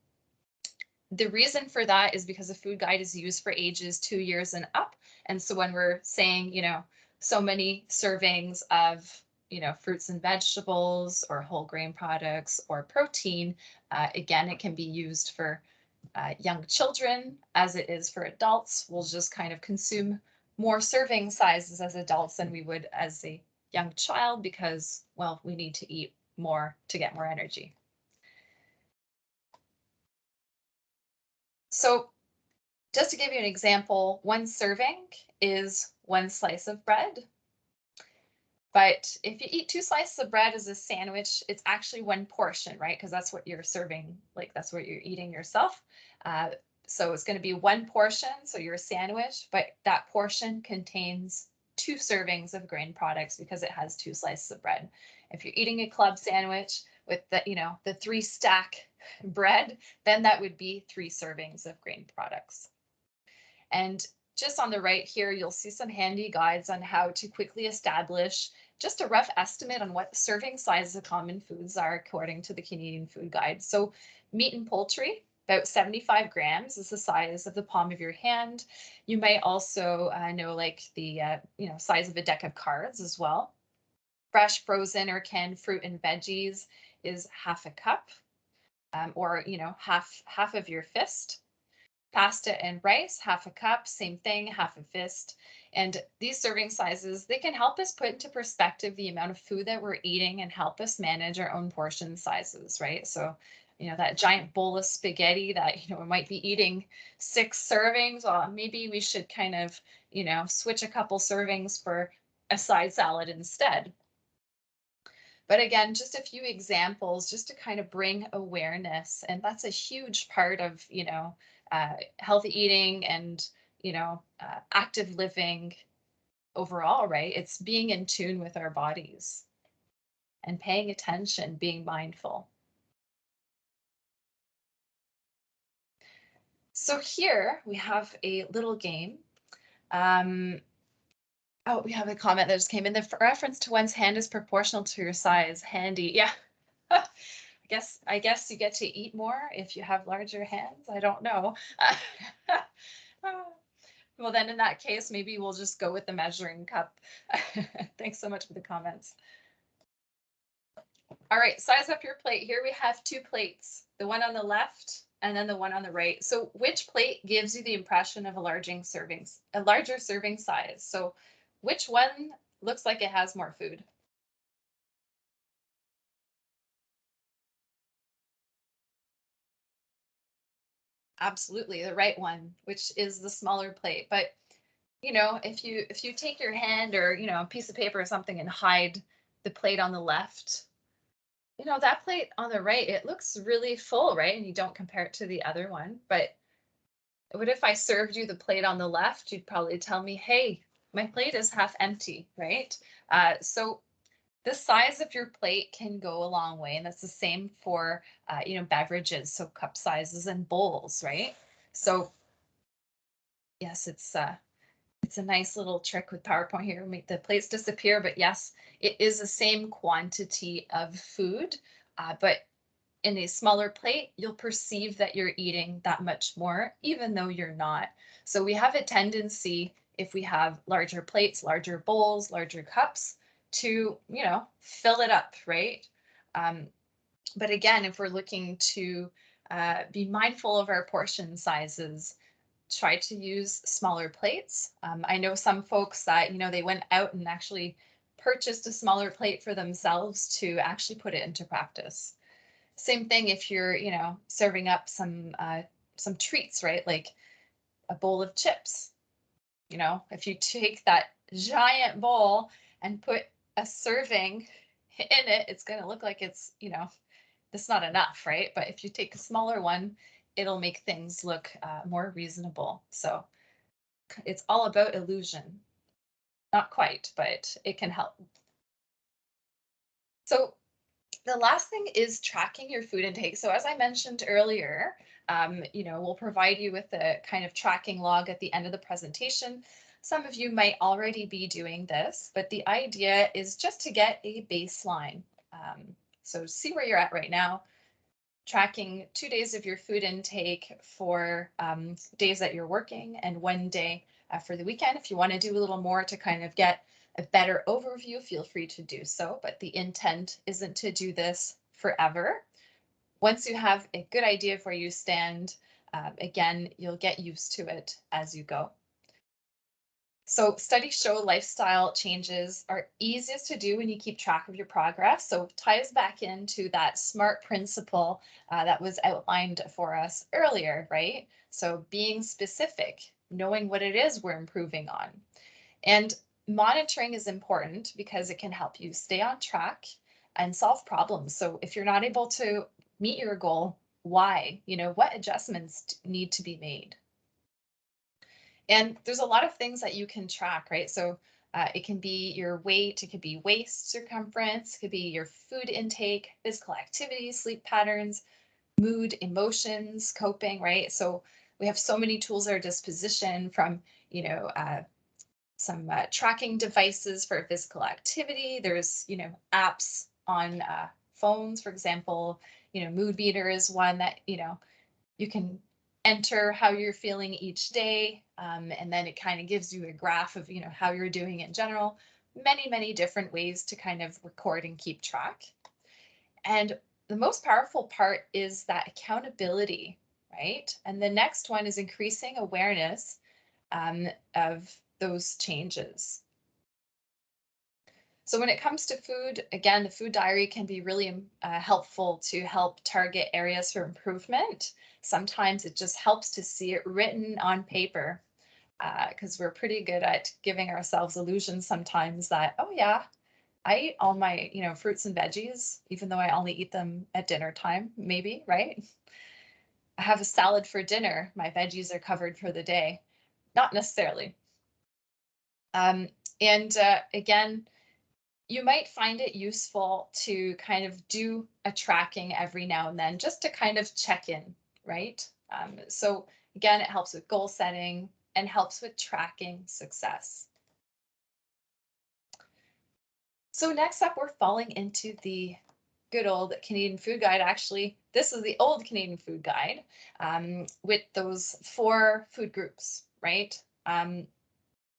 the reason for that is because the food guide is used for ages 2 years and up. And so when we're saying, so many servings of, fruits and vegetables or whole grain products or protein, again, it can be used for young children as it is for adults. We'll just kind of consume more serving sizes as adults than we would as a young child because, well, we need to eat more to get more energy. So just to give you an example, one serving is one slice of bread. But if you eat two slices of bread as a sandwich, it's actually one portion, right? Because that's what you're serving, like that's what you're eating yourself. Uh, so it's going to be one portion, so you're a sandwich, but that portion contains two servings of grain products because it has two slices of bread. If you're eating a club sandwich with the 3-stack bread, then that would be 3 servings of grain products. And just on the right here, you'll see some handy guides on how to quickly establish just a rough estimate on what serving sizes of common foods are according to the Canadian Food Guide. So meat and poultry, about 75 grams is the size of the palm of your hand. You might also know like the size of a deck of cards as well. Fresh, frozen, or canned fruit and veggies is half a cup, or half of your fist. Pasta and rice, half a cup, same thing, half a fist. And these serving sizes, they can help us put into perspective the amount of food that we're eating and help us manage our own portion sizes, right? So that giant bowl of spaghetti that, we might be eating 6 servings. Maybe we should kind of, switch a couple servings for a side salad instead. But again, just a few examples just to kind of bring awareness. And that's a huge part of, healthy eating and, active living overall, right? It's being in tune with our bodies and paying attention, being mindful. So here we have a little game. Um, oh, we have a comment that just came in. The reference to one's hand is proportional to your size. Handy. Yeah. I guess you get to eat more if you have larger hands. I don't know. Well, then in that case, maybe we'll just go with the measuring cup. Thanks so much for the comments. All right, size up your plate. Here we have 2 plates, the one on the left and then the one on the right. So which plate gives you the impression of a larger serving size? So which one looks like it has more food? Absolutely, the right one, which is the smaller plate. But if you take your hand or a piece of paper or something and hide the plate on the left, that plate on the right, it looks really full, right? And you don't compare it to the other one. But what if I served you the plate on the left? You'd probably tell me, hey, my plate is half empty, right? So the size of your plate can go a long way. And that's the same for, beverages. So cup sizes and bowls, right? So yes, it's a nice little trick with PowerPoint here. Make the plates disappear, but yes, it is the same quantity of food, but in a smaller plate, you'll perceive that you're eating that much more, even though you're not. So we have a tendency, if we have larger plates, larger bowls, larger cups, to, fill it up, right? Um, but again, if we're looking to be mindful of our portion sizes, try to use smaller plates. I know some folks that, they went out and actually purchased a smaller plate for themselves to actually put it into practice. Same thing if you're, serving up some treats, right? Like a bowl of chips. If you take that giant bowl and put a serving in it, it's going to look like it's not enough, right? But if you take a smaller one, it'll make things look more reasonable. So it's all about illusion. Not quite, but it can help. So the last thing is tracking your food intake. So as I mentioned earlier, we'll provide you with a kind of tracking log at the end of the presentation. Some of you might already be doing this, but the idea is just to get a baseline. So see where you're at right now, tracking 2 days of your food intake for days that you're working and 1 day for the weekend. If you want to do a little more to kind of get a better overview, feel free to do so. But the intent isn't to do this forever. Once you have a good idea of where you stand, again, you'll get used to it as you go. So studies show lifestyle changes are easiest to do when you keep track of your progress. So it ties back into that SMART principle that was outlined for us earlier, right? So being specific, knowing what it is we're improving on. And monitoring is important because it can help you stay on track and solve problems. So if you're not able to meet your goal, why? What adjustments need to be made? And there's a lot of things that you can track, right? So it can be your weight, it could be waist circumference, it could be your food intake, physical activity, sleep patterns, mood, emotions, coping, right? So we have so many tools at our disposition, from, some tracking devices for physical activity. There's, apps on phones, for example. Mood Meter is one that, you can enter how you're feeling each day, and then it kind of gives you a graph of, how you're doing in general. Many, many different ways to kind of record and keep track. And the most powerful part is that accountability, right? And the next one is increasing awareness of those changes. So when it comes to food, again, the food diary can be really helpful to help target areas for improvement. Sometimes it just helps to see it written on paper because we're pretty good at giving ourselves illusions sometimes that, oh yeah, I eat all my, fruits and veggies, even though I only eat them at dinner time, maybe, right? I have a salad for dinner. My veggies are covered for the day. Not necessarily. Um, and again, you might find it useful to kind of do a tracking every now and then just to kind of check in, right? So again, it helps with goal setting and helps with tracking success. So next up, we're falling into the good old Canadian Food Guide. Actually, this is the old Canadian Food Guide with those 4 food groups, right?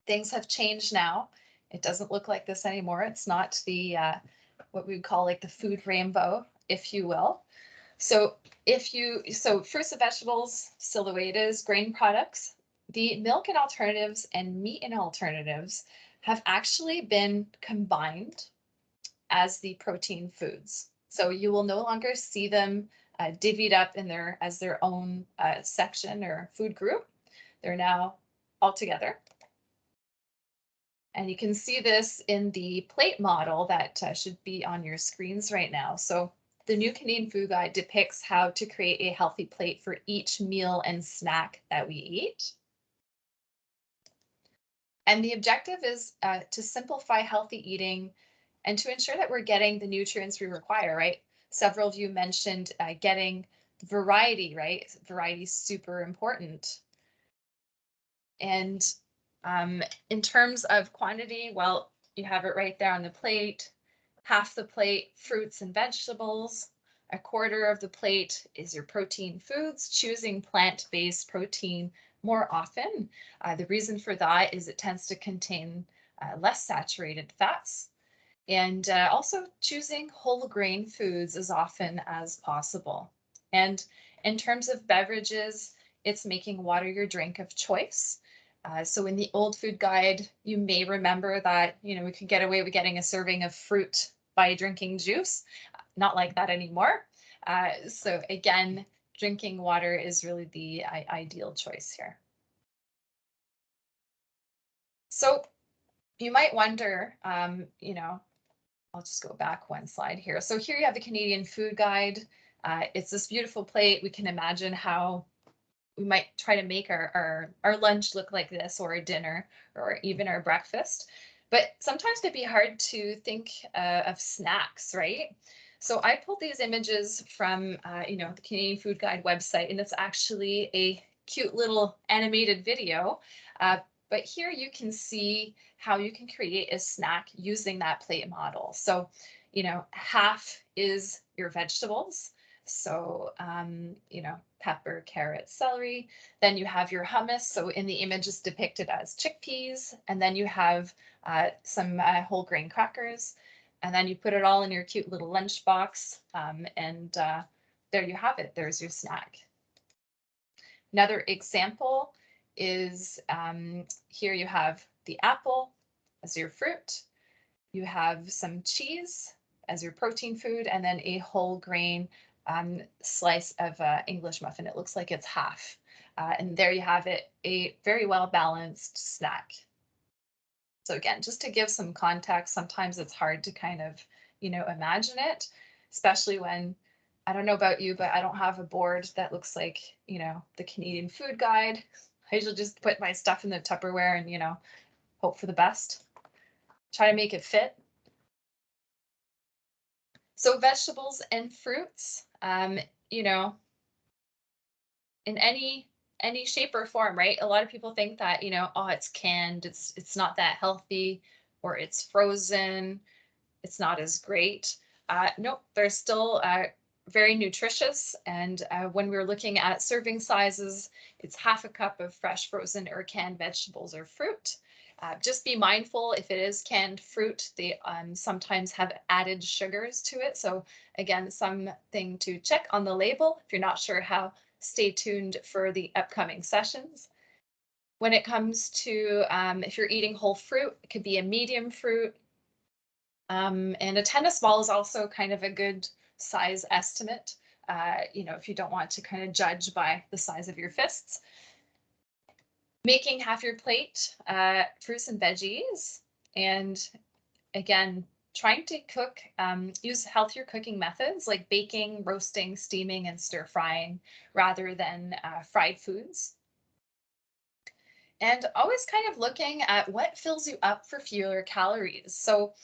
Things have changed now. It doesn't look like this anymore. It's not the what we would call like the food rainbow, if you will. So so fruits and vegetables, still the way it is, grain products, the milk and alternatives and meat and alternatives have actually been combined as the protein foods. So you will no longer see them divvied up in as their own section or food group. They're now all together. And you can see this in the plate model that should be on your screens right now. So the new Canadian Food Guide depicts how to create a healthy plate for each meal and snack that we eat. And the objective is to simplify healthy eating and to ensure that we're getting the nutrients we require, right? Several of you mentioned getting variety, right? Variety is super important. And in terms of quantity, well, you have it right there on the plate. Half the plate, fruits and vegetables. A quarter of the plate is your protein foods, choosing plant-based protein more often. The reason for that is it tends to contain less saturated fats. And also choosing whole grain foods as often as possible. And in terms of beverages, it's making water your drink of choice. So in the old food guide, you may remember that, we could get away with getting a serving of fruit by drinking juice. Not like that anymore. So again, drinking water is really the ideal choice here. So you might wonder, I'll just go back one slide here. So here you have the Canadian Food Guide. It's this beautiful plate. We can imagine how we might try to make our lunch look like this, or a dinner, or even our breakfast. But sometimes it'd be hard to think of snacks, right? So I pulled these images from, the Canadian Food Guide website, and it's actually a cute little animated video. But here you can see how you can create a snack using that plate model. So, half is your vegetables. So, pepper, carrot, celery. Then you have your hummus. So in the image is depicted as chickpeas. And then you have some whole grain crackers. And then you put it all in your cute little lunchbox. And there you have it. There's your snack. Another example is here you have the apple as your fruit. You have some cheese as your protein food, and then a whole grain slice of English muffin. It looks like it's half. And there you have it, a very well balanced snack. So again, just to give some context, sometimes it's hard to kind of, imagine it, especially when, I don't know about you, but I don't have a board that looks like, the Canadian Food Guide. I usually just put my stuff in the Tupperware and, hope for the best. Try to make it fit. So vegetables and fruits, in any shape or form, right? A lot of people think that, oh, it's canned, it's not that healthy, or it's frozen, it's not as great. Nope, they're still very nutritious. And when we're looking at serving sizes, it's half a cup of fresh, frozen, or canned vegetables or fruit. Just be mindful if it is canned fruit, they sometimes have added sugars to it. So again, something to check on the label. If you're not sure how, stay tuned for the upcoming sessions. When it comes to if you're eating whole fruit, it could be a medium fruit, And a tennis ball is also kind of a good size estimate, if you don't want to kind of judge by the size of your fists. Making half your plate, fruits and veggies, and again, trying to cook, use healthier cooking methods like baking, roasting, steaming, and stir frying rather than fried foods. And always kind of looking at what fills you up for fewer calories. So,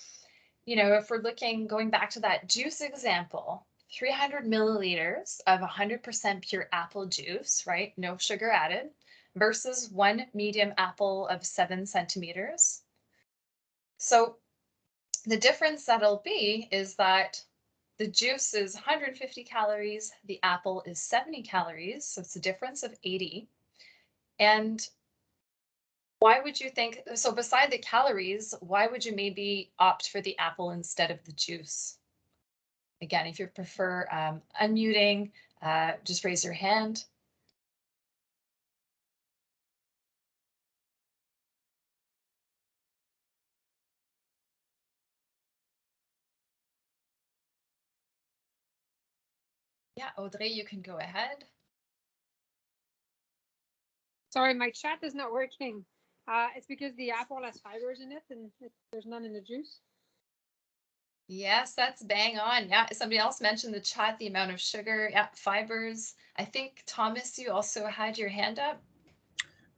if we're going back to that juice example, 300 milliliters of 100% pure apple juice, right? No sugar added, versus one medium apple of 7 centimeters. So the difference that'll be is that the juice is 150 calories, the apple is 70 calories, so it's a difference of 80. And why would you think, so beside the calories, why would you maybe opt for the apple instead of the juice? Again, if you prefer unmuting, just raise your hand. Yeah, Audrey, you can go ahead. Sorry, my chat is not working. It's because the apple has fibers in it and there's none in the juice. Yes, that's bang on. Yeah, somebody else mentioned the chat, the amount of sugar, yeah, fibers. I think, Thomas, you also had your hand up.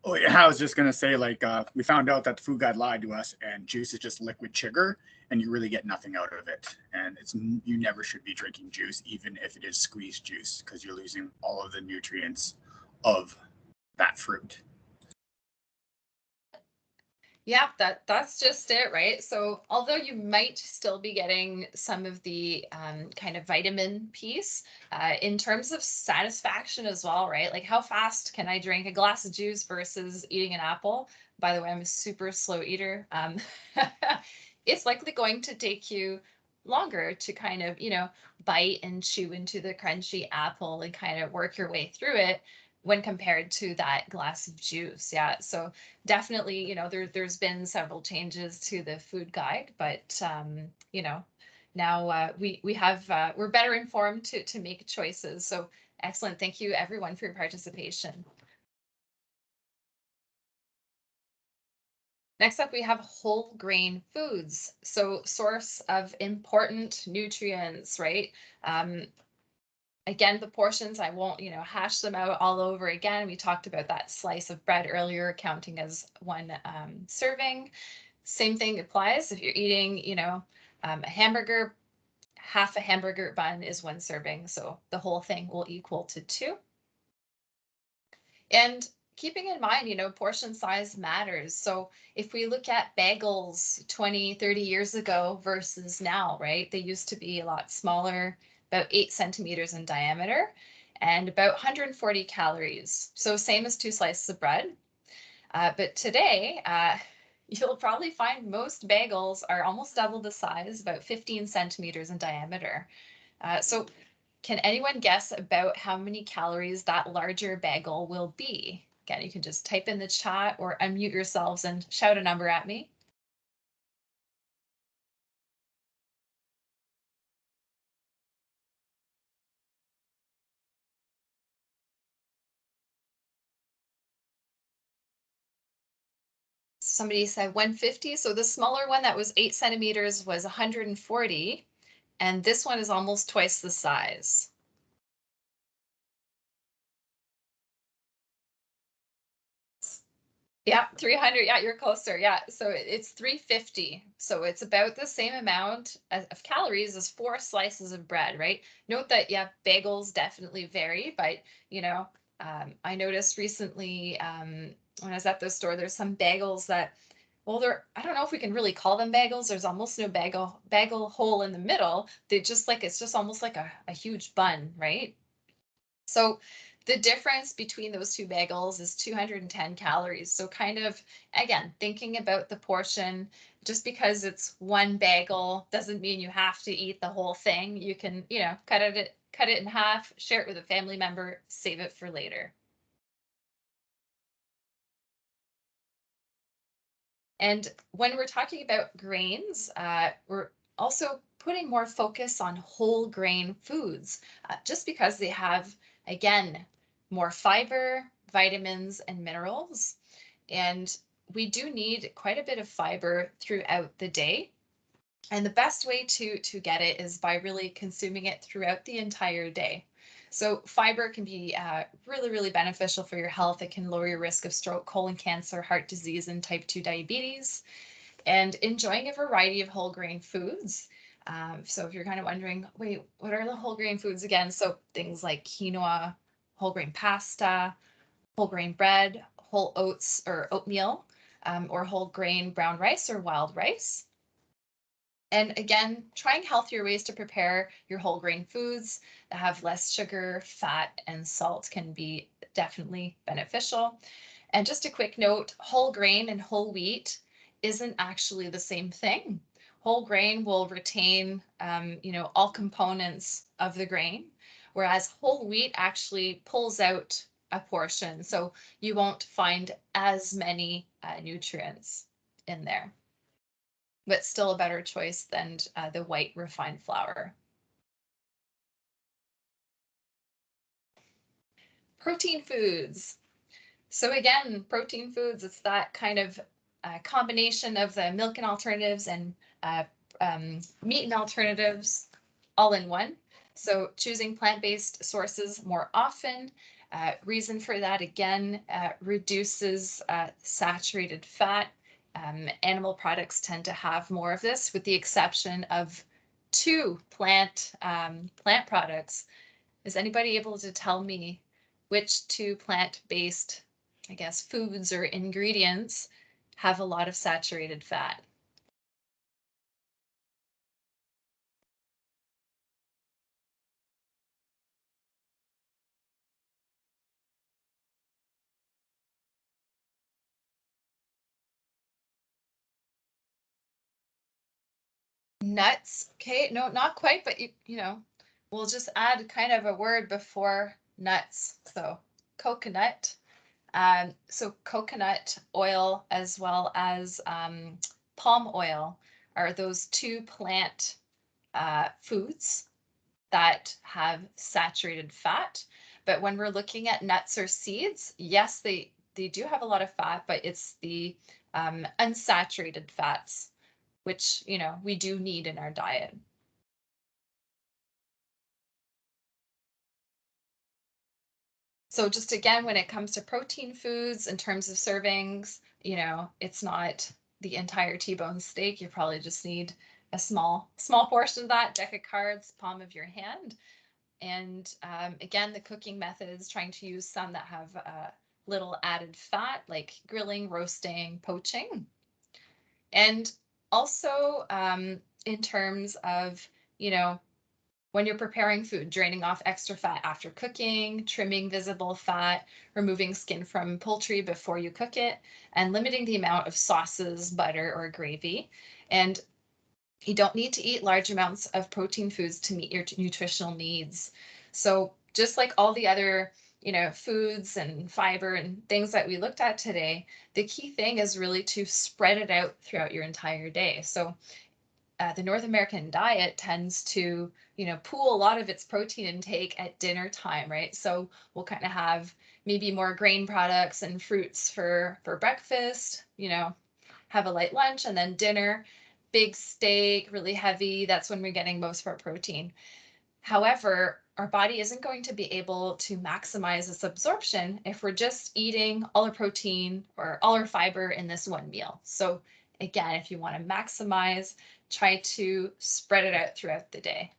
Oh yeah, I was just gonna say, like, we found out that the food guide lied to us, and juice is just liquid sugar, and you really get nothing out of it. And you never should be drinking juice, even if it is squeezed juice, because you're losing all of the nutrients of that fruit. Yeah, that's just it, right? So although you might still be getting some of the kind of vitamin piece, in terms of satisfaction as well, right? Like how fast can I drink a glass of juice versus eating an apple? By the way, I'm a super slow eater. It's likely going to take you longer to kind of, bite and chew into the crunchy apple and kind of work your way through it when compared to that glass of juice. Yeah. So definitely, there's been several changes to the food guide, but now we have we're better informed to make choices. So excellent. Thank you everyone for your participation. Next up, we have whole grain foods. So source of important nutrients, right? Again, the portions, I won't, hash them out all over again. We talked about that slice of bread earlier, counting as one serving. Same thing applies if you're eating, a hamburger, half a hamburger bun is one serving. So the whole thing will equal to 2. And keeping in mind, portion size matters. So if we look at bagels 20, 30 years ago versus now, right? They used to be a lot smaller, about 8 centimeters in diameter and about 140 calories. So same as 2 slices of bread. But today, you'll probably find most bagels are almost double the size, about 15 centimeters in diameter. So can anyone guess about how many calories that larger bagel will be? Again, you can just type in the chat or unmute yourselves and shout a number at me. Somebody said 150. So the smaller one that was 8 centimeters was 140. And this one is almost twice the size. Yeah, 300. Yeah, you're closer. Yeah, so it's 350. So it's about the same amount of calories as 4 slices of bread, right? Note that, yeah, bagels definitely vary, but, I noticed recently when I was at the store, there's some bagels that, well, I don't know if we can really call them bagels. There's almost no bagel hole in the middle. They just it's just almost like a huge bun, right? So the difference between those 2 bagels is 210 calories. So kind of, again, thinking about the portion, just because it's one bagel doesn't mean you have to eat the whole thing. You can, cut it in half, share it with a family member, save it for later. And when we're talking about grains, we're also putting more focus on whole grain foods, just because they have, again, more fiber, vitamins, and minerals. And we do need quite a bit of fiber throughout the day. And the best way to get it is by really consuming it throughout the entire day. So fiber can be really, really beneficial for your health. It can lower your risk of stroke, colon cancer, heart disease, and type 2 diabetes. And enjoying a variety of whole grain foods. So if you're kind of wondering, wait, what are the whole grain foods again? So things like quinoa, whole grain pasta, whole grain bread, whole oats or oatmeal, or whole grain brown rice or wild rice. And again, trying healthier ways to prepare your whole grain foods that have less sugar, fat, and salt can be definitely beneficial. And just a quick note, whole grain and whole wheat isn't actually the same thing. Whole grain will retain, all components of the grain, whereas whole wheat actually pulls out a portion. So you won't find as many nutrients in there, but still a better choice than the white refined flour. Protein foods. So again, protein foods, it's that kind of combination of the milk and alternatives and meat and alternatives all in one. So choosing plant-based sources more often. Reason for that, again, reduces saturated fat. Animal products tend to have more of this, with the exception of two plant products. Is anybody able to tell me which two plant-based, I guess, foods or ingredients have a lot of saturated fat? Nuts. Okay, no, not quite, but we'll just add kind of a word before nuts. So coconut. So coconut oil as well as palm oil are those two plant foods that have saturated fat. But when we're looking at nuts or seeds, yes, they do have a lot of fat, but it's the unsaturated fats, which we do need in our diet. So just again, when it comes to protein foods in terms of servings, it's not the entire T-bone steak. You probably just need a small portion of that, deck of cards, palm of your hand. And again, the cooking methods, trying to use some that have little added fat, like grilling, roasting, poaching. And also in terms of, when you're preparing food, draining off extra fat after cooking, trimming visible fat, removing skin from poultry before you cook it, and limiting the amount of sauces, butter, or gravy. And you don't need to eat large amounts of protein foods to meet your nutritional needs. So just like all the other, foods and fiber and things that we looked at today, the key thing is really to spread it out throughout your entire day. So the North American diet tends to, pool a lot of its protein intake at dinner time, right? So we'll kind of have maybe more grain products and fruits for breakfast, have a light lunch, and then dinner, big steak, really heavy. That's when we're getting most of our protein. However, our body isn't going to be able to maximize this absorption if we're just eating all our protein or all our fiber in this one meal. So again, if you want to maximize, try to spread it out throughout the day.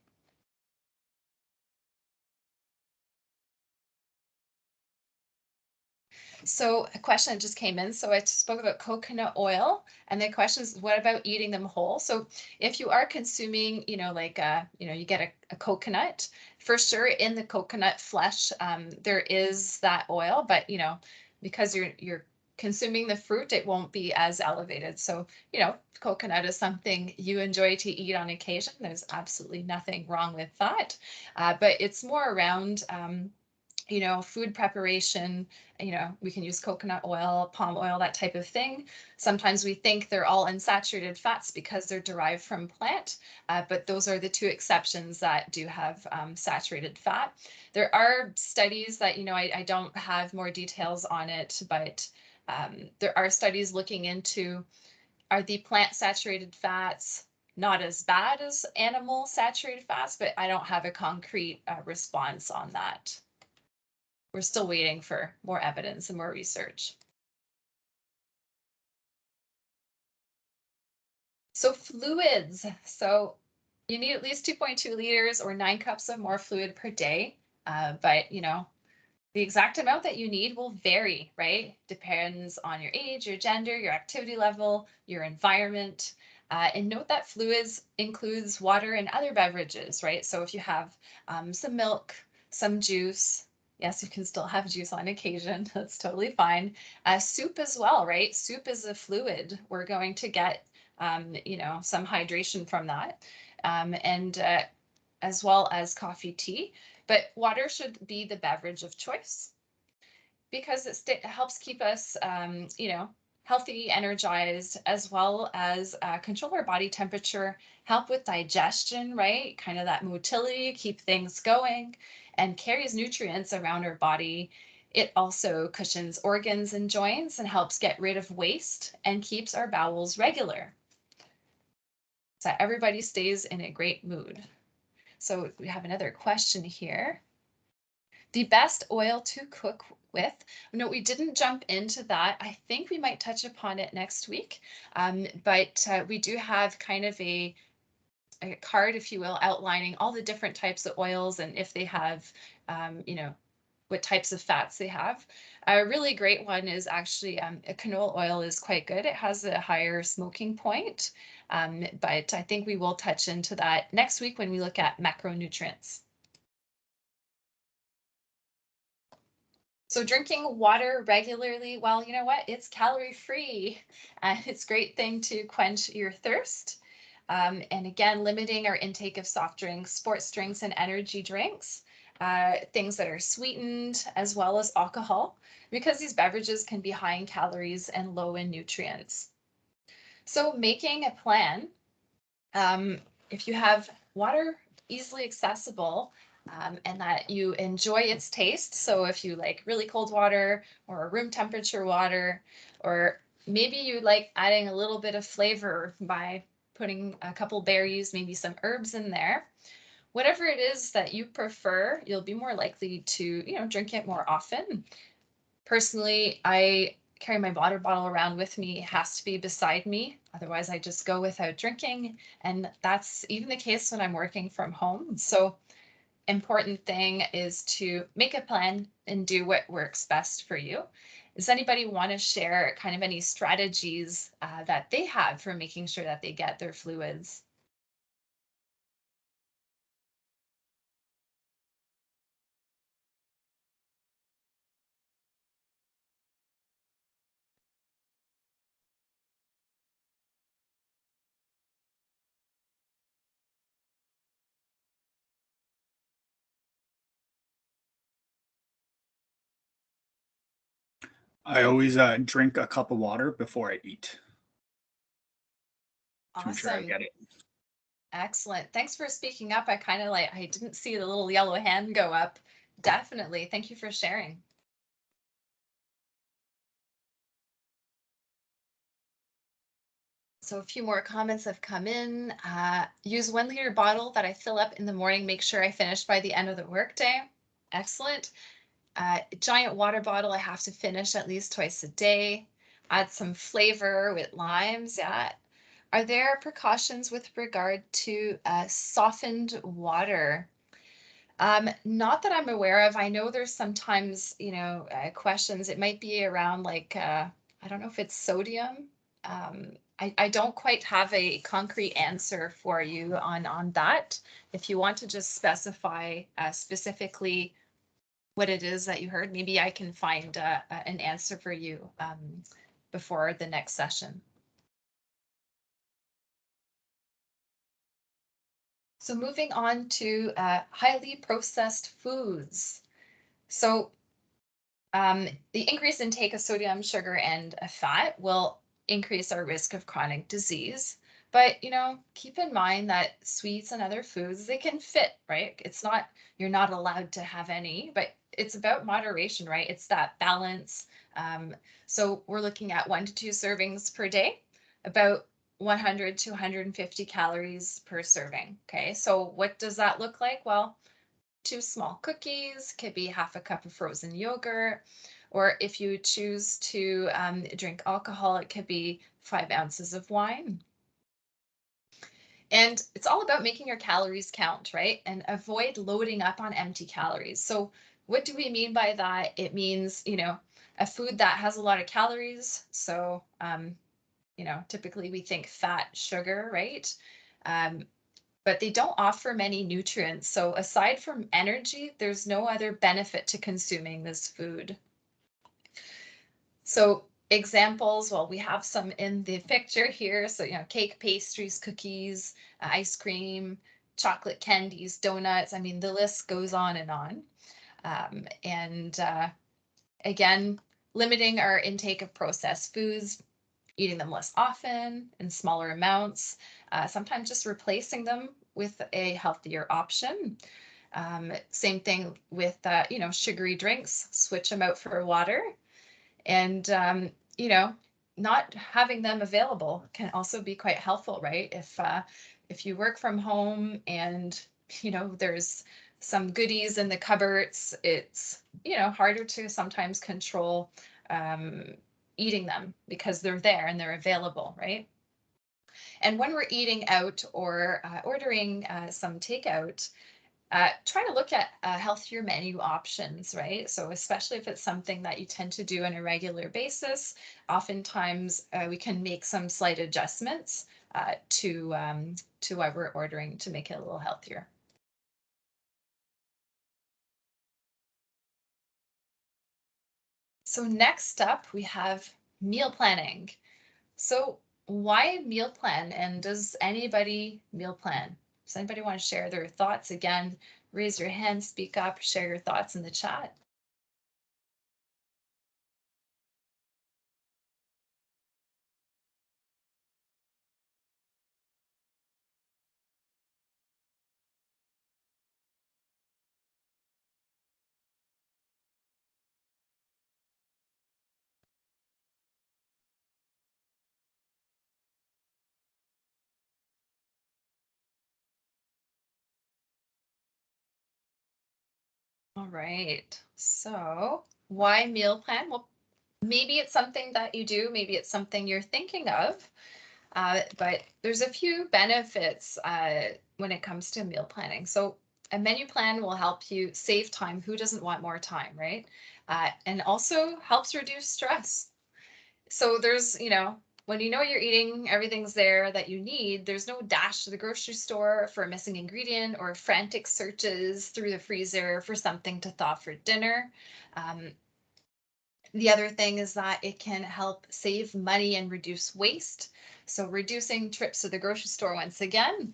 So a question that just came in. So I spoke about coconut oil, and the question is, what about eating them whole? So if you are consuming, you get a coconut, for sure in the coconut flesh, there is that oil, but because you're consuming the fruit, it won't be as elevated. So, coconut is something you enjoy to eat on occasion. There's absolutely nothing wrong with that. But it's more around food preparation, we can use coconut oil, palm oil, that type of thing. Sometimes we think they're all unsaturated fats because they're derived from plant, but those are the two exceptions that do have saturated fat. There are studies that, I don't have more details on it, but there are studies looking into, are the plant saturated fats not as bad as animal saturated fats, but I don't have a concrete response on that. We're still waiting for more evidence and more research. So fluids. So you need at least 2.2 liters or 9 cups of more fluid per day. But the exact amount that you need will vary, right? Depends on your age, your gender, your activity level, your environment. And note that fluids includes water and other beverages, right? So if you have some milk, some juice, yes, you can still have juice on occasion. That's totally fine. Soup as well, right? Soup is a fluid. We're going to get, some hydration from that. And as well as coffee, tea. But water should be the beverage of choice because it helps keep us, healthy, energized, as well as control our body temperature, help with digestion, right? Kind of that motility, keep things going, and carries nutrients around our body. It also cushions organs and joints and helps get rid of waste and keeps our bowels regular. So everybody stays in a great mood. So we have another question here. The best oil to cook with. No, we didn't jump into that. I think we might touch upon it next week. But we do have kind of a card, if you will, outlining all the different types of oils and if they have, what types of fats they have. A really great one is actually canola oil is quite good. It has a higher smoking point, but I think we will touch into that next week when we look at macronutrients. So drinking water regularly, well, you know what? It's calorie free and it's a great thing to quench your thirst. And again, limiting our intake of soft drinks, sports drinks, and energy drinks, things that are sweetened, as well as alcohol, because these beverages can be high in calories and low in nutrients. So making a plan, if you have water easily accessible, and that you enjoy its taste. So if you like really cold water or room temperature water, or maybe you like adding a little bit of flavor by putting a couple berries, maybe some herbs in there. Whatever it is that you prefer, you'll be more likely to, drink it more often. Personally, I carry my water bottle around with me. It has to be beside me. Otherwise, I just go without drinking. And that's even the case when I'm working from home. So important thing is to make a plan and do what works best for you. Does anybody want to share kind of any strategies that they have for making sure that they get their fluids? I always drink a cup of water before I eat to ensure I Awesome. get it. Excellent. Thanks for speaking up. I didn't see the little yellow hand go up. Definitely. Thank you for sharing. So a few more comments have come in. Use 1 liter bottle that I fill up in the morning. Make sure I finish by the end of the workday. Excellent. Giant water bottle I have to finish at least twice a day. Add some flavor with limes. Yeah. Are there precautions with regard to softened water? Not that I'm aware of. I know there's sometimes, questions. It might be around like, I don't know if it's sodium. I don't quite have a concrete answer for you on that. If you want to just specify specifically what it is that you heard, maybe I can find an answer for you before the next session. So moving on to highly processed foods. So the increased intake of sodium, sugar, and fat will increase our risk of chronic disease. But, keep in mind that sweets and other foods, they can fit, right? It's not, you're not allowed to have any, but it's about moderation, right? It's that balance. So we're looking at 1 to 2 servings per day, about 100 to 150 calories per serving. Okay, so what does that look like? Well, 2 small cookies, could be half a cup of frozen yogurt, or if you choose to drink alcohol, it could be 5 ounces of wine. And it's all about making your calories count, right? And avoid loading up on empty calories. So what do we mean by that? It means, a food that has a lot of calories. So, typically we think fat, sugar, right? But they don't offer many nutrients. So aside from energy, there's no other benefit to consuming this food. So examples, well, we have some in the picture here. So, cake, pastries, cookies, ice cream, chocolate candies, donuts. I mean, the list goes on and on. And again, limiting our intake of processed foods, eating them less often in smaller amounts, sometimes just replacing them with a healthier option. Same thing with, sugary drinks, switch them out for water. And, not having them available can also be quite helpful, right? If you work from home and, there's some goodies in the cupboards, it's, harder to sometimes control eating them because they're there and they're available, right? And when we're eating out or ordering some takeout, try to look at healthier menu options, right? So especially if it's something that you tend to do on a regular basis, oftentimes we can make some slight adjustments to what we're ordering to make it a little healthier. So next up, we have meal planning. So why meal plan, and does anybody meal plan? Does anybody want to share their thoughts? Again, raise your hand, speak up, share your thoughts in the chat. All right, so why meal plan? Well, maybe it's something that you do, maybe it's something you're thinking of, but there's a few benefits when it comes to meal planning. So a menu plan will help you save time. Who doesn't want more time, right? And also helps reduce stress. So there's, when you know you're eating, everything's there that you need, there's no dash to the grocery store for a missing ingredient or frantic searches through the freezer for something to thaw for dinner. The other thing is that it can help save money and reduce waste. So reducing trips to the grocery store, once again,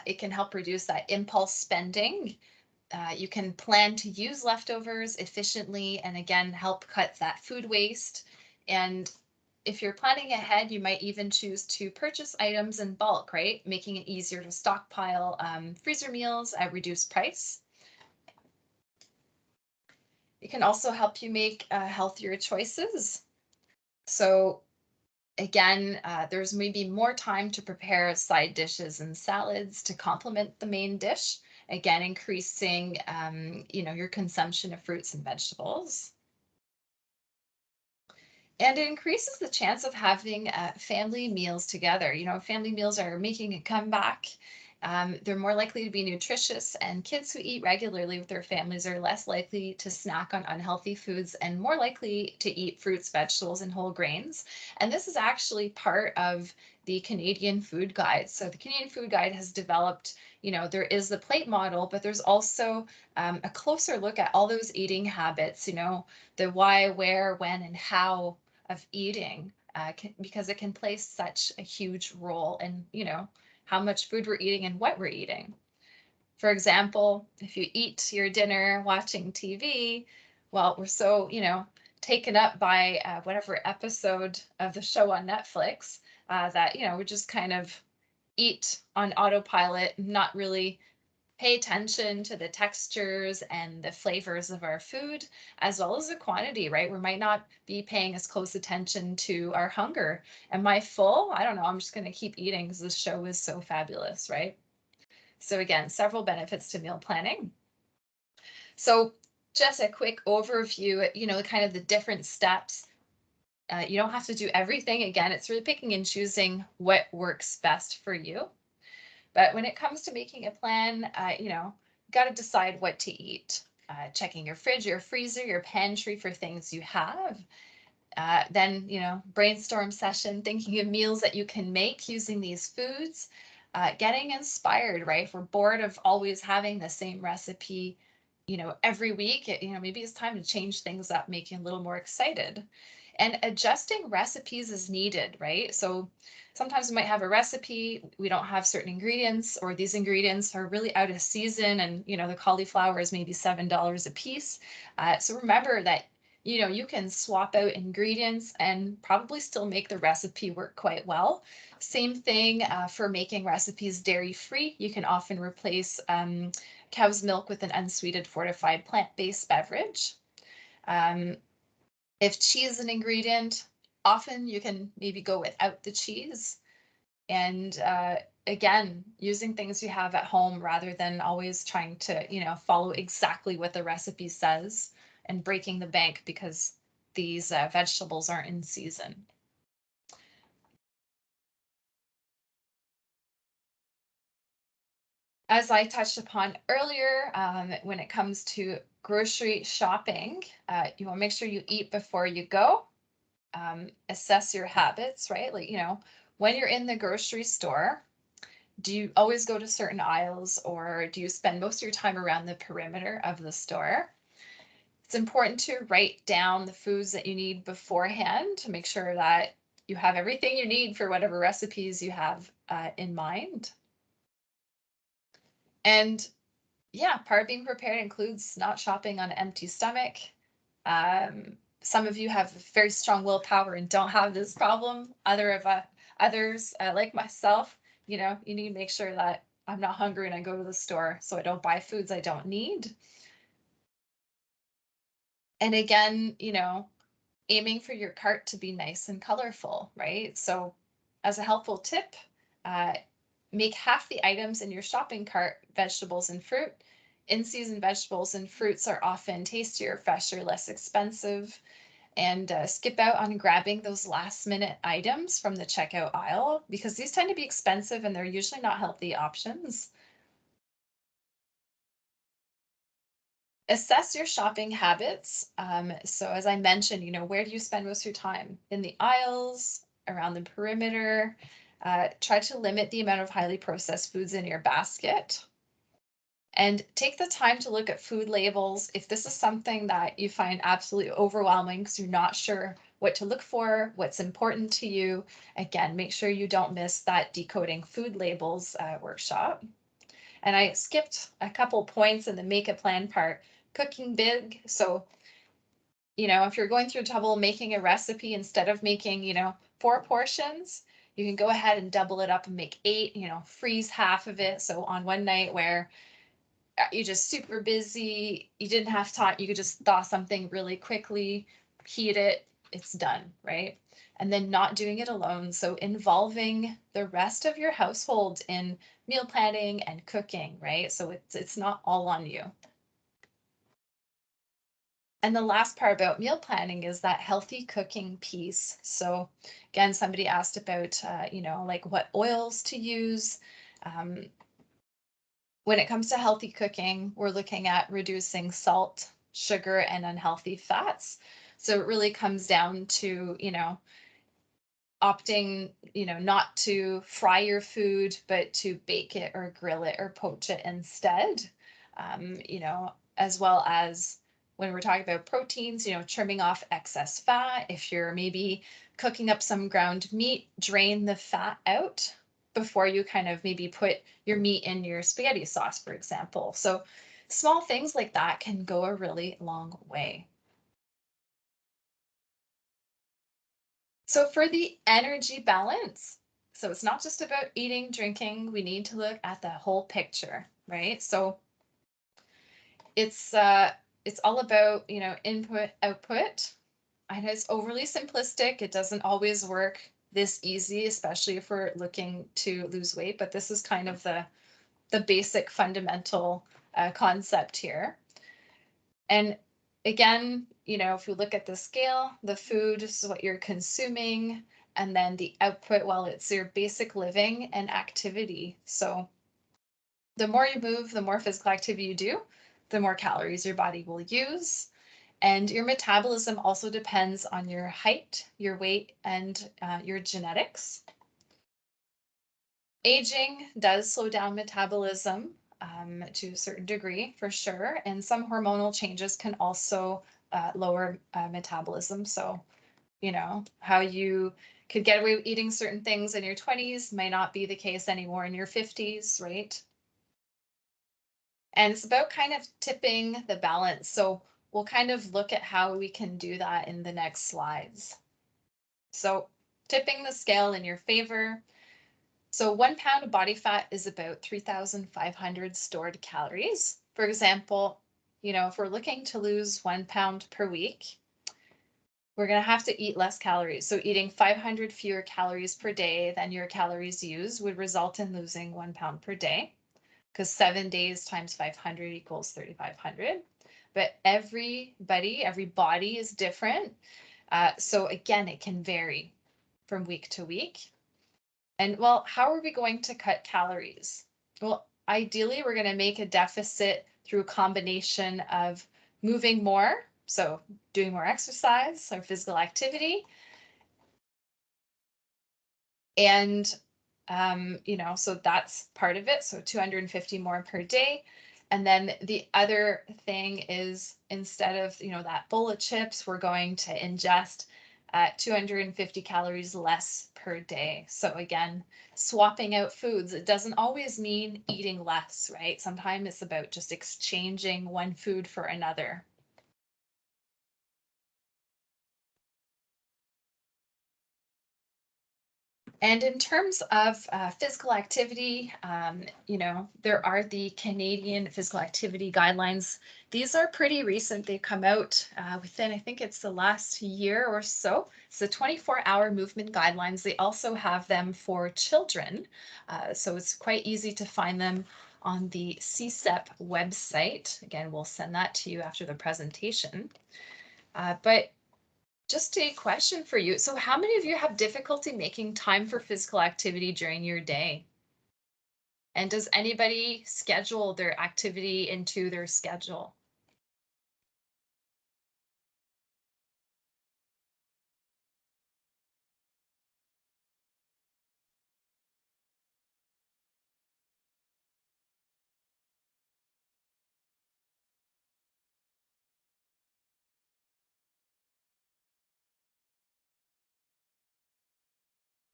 it can help reduce that impulse spending. You can plan to use leftovers efficiently and again, help cut that food waste. And if you're planning ahead, you might even choose to purchase items in bulk, right? Making it easier to stockpile freezer meals at reduced price. It can also help you make healthier choices. So again, there's maybe more time to prepare side dishes and salads to complement the main dish. Again, increasing, your consumption of fruits and vegetables. And it increases the chance of having family meals together. Family meals are making a comeback. They're more likely to be nutritious, and kids who eat regularly with their families are less likely to snack on unhealthy foods and more likely to eat fruits, vegetables, and whole grains. And this is actually part of the Canadian Food Guide. So the Canadian Food Guide has developed, there is the plate model, but there's also a closer look at all those eating habits, the why, where, when, and how of eating, because it can play such a huge role in, how much food we're eating and what we're eating. For example, if you eat your dinner watching TV, well, we're so, taken up by whatever episode of the show on Netflix that, we just kind of eat on autopilot, not really pay attention to the textures and the flavors of our food, as well as the quantity, right? We might not be paying as close attention to our hunger. Am I full? I don't know. I'm just going to keep eating because this show is so fabulous, right? So again, several benefits to meal planning. So just a quick overview, kind of the different steps. You don't have to do everything. Again, it's really picking and choosing what works best for you. But when it comes to making a plan, got to decide what to eat. Checking your fridge, your freezer, your pantry for things you have. Then, brainstorm session, thinking of meals that you can make using these foods. Getting inspired, right? If we're bored of always having the same recipe, every week, maybe it's time to change things up, make you a little more excited. And adjusting recipes as needed, right? So sometimes we might have a recipe, we don't have certain ingredients, or these ingredients are really out of season, and the cauliflower is maybe $7 a piece. So remember that you can swap out ingredients and probably still make the recipe work quite well. Same thing for making recipes dairy-free. You can often replace cow's milk with an unsweetened fortified plant-based beverage. If cheese is an ingredient, often you can maybe go without the cheese. And again, using things you have at home rather than always trying to, follow exactly what the recipe says and breaking the bank because these vegetables aren't in season. As I touched upon earlier, when it comes to grocery shopping, you want to make sure you eat before you go. Assess your habits, right? Like, when you're in the grocery store, do you always go to certain aisles, or do you spend most of your time around the perimeter of the store? It's important to write down the foods that you need beforehand to make sure that you have everything you need for whatever recipes you have in mind. And yeah, part of being prepared includes not shopping on an empty stomach. Some of you have very strong willpower and don't have this problem. Others, like myself, you need to make sure that I'm not hungry and I go to the store so I don't buy foods I don't need. And again, aiming for your cart to be nice and colorful, right? So as a helpful tip, make half the items in your shopping cart vegetables and fruit. In-season vegetables and fruits are often tastier, fresher, less expensive. And skip out on grabbing those last minute items from the checkout aisle because these tend to be expensive and they're usually not healthy options. Assess your shopping habits. So as I mentioned, where do you spend most of your time? In the aisles, around the perimeter. Try to limit the amount of highly processed foods in your basket. And take the time to look at food labels. If this is something that you find absolutely overwhelming because you're not sure what to look for, what's important to you, again, make sure you don't miss that decoding food labels workshop. And I skipped a couple points in the make a plan part. Cooking big. So, if you're going through trouble making a recipe, instead of making, 4 portions, you can go ahead and double it up and make 8, freeze half of it. So on one night where you're just super busy, you didn't have time, you could just thaw something really quickly, heat it, it's done, right? And then not doing it alone. So involving the rest of your household in meal planning and cooking, right? So it's not all on you. And the last part about meal planning is that healthy cooking piece. So again, somebody asked about, like what oils to use. When it comes to healthy cooking, we're looking at reducing salt, sugar, and unhealthy fats. So it really comes down to, opting, not to fry your food, but to bake it or grill it or poach it instead. As well as when we're talking about proteins, trimming off excess fat. If you're maybe cooking up some ground meat, drain the fat out before you kind of maybe put your meat in your spaghetti sauce, for example. So small things like that can go a really long way. So for the energy balance, so it's not just about eating, drinking. We need to look at the whole picture, right? So it's all about, input, output. I know it's overly simplistic. It doesn't always work this easy, especially if we're looking to lose weight, but this is kind of the basic fundamental concept here. And again, if you look at the scale, the food is what you're consuming, and then the output, well, it's your basic living and activity. So the more you move, the more physical activity you do, the more calories your body will use. And your metabolism also depends on your height, your weight, and your genetics. Aging does slow down metabolism to a certain degree, for sure. And some hormonal changes can also lower metabolism. So, how you could get away with eating certain things in your 20s might not be the case anymore in your 50s, right? And it's about kind of tipping the balance. So we'll kind of look at how we can do that in the next slides. So tipping the scale in your favor. So 1 pound of body fat is about 3,500 stored calories. For example, if we're looking to lose 1 pound per week, we're going to have to eat less calories. So eating 500 fewer calories per day than your calories used would result in losing 1 pound per day, because 7 days times 500 equals 3,500. But every body is different. So again, it can vary from week to week. And well, how are we going to cut calories? Well, ideally, we're going to make a deficit through a combination of moving more, so doing more exercise or physical activity, and so that's part of it. So 250 more per day. And then the other thing is, instead of, that bowl of chips, we're going to ingest 250 calories less per day. So again, swapping out foods. It doesn't always mean eating less, right? Sometimes it's about just exchanging one food for another. And in terms of physical activity, there are the Canadian Physical Activity Guidelines. These are pretty recent. They've come out within, I think it's the last year or so. It's the 24-hour movement guidelines. They also have them for children. So it's quite easy to find them on the CSEP website. Again, we'll send that to you after the presentation. But just a question for you. So how many of you have difficulty making time for physical activity during your day? And does anybody schedule their activity into their schedule?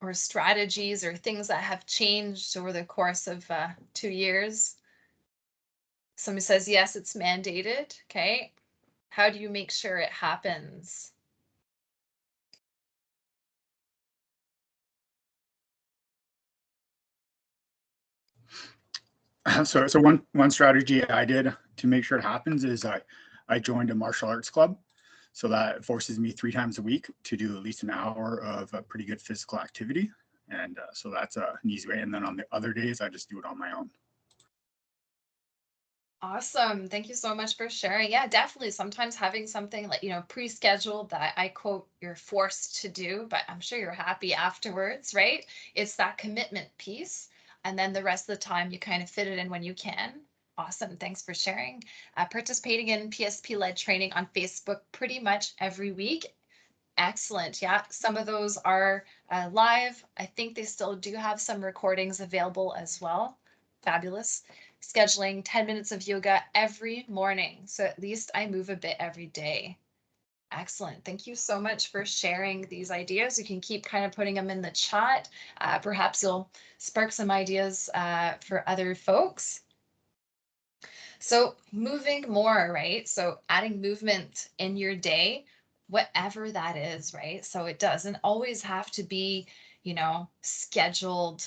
Or strategies or things that have changed over the course of 2 years? Somebody says, yes, it's mandated. Okay. How do you make sure it happens? So one strategy I did to make sure it happens is I joined a martial arts club. So that forces me 3 times a week to do at least an hour of a pretty good physical activity. And so that's an easy way. And then on the other days, I just do it on my own. Awesome. Thank you so much for sharing. Yeah, definitely. Sometimes having something like, pre-scheduled that I quote, you're forced to do, but I'm sure you're happy afterwards, right? It's that commitment piece. And then the rest of the time you kind of fit it in when you can. Awesome. Thanks for sharing. Participating in PSP-led training on Facebook pretty much every week. Excellent. Yeah, some of those are live. I think they still do have some recordings available as well. Fabulous. Scheduling 10 minutes of yoga every morning. So at least I move a bit every day. Excellent. Thank you so much for sharing these ideas. You can keep kind of putting them in the chat. Perhaps you'll spark some ideas for other folks. So moving more, right? So adding movement in your day. whatever that is, right? So it doesn't always have to be, scheduled,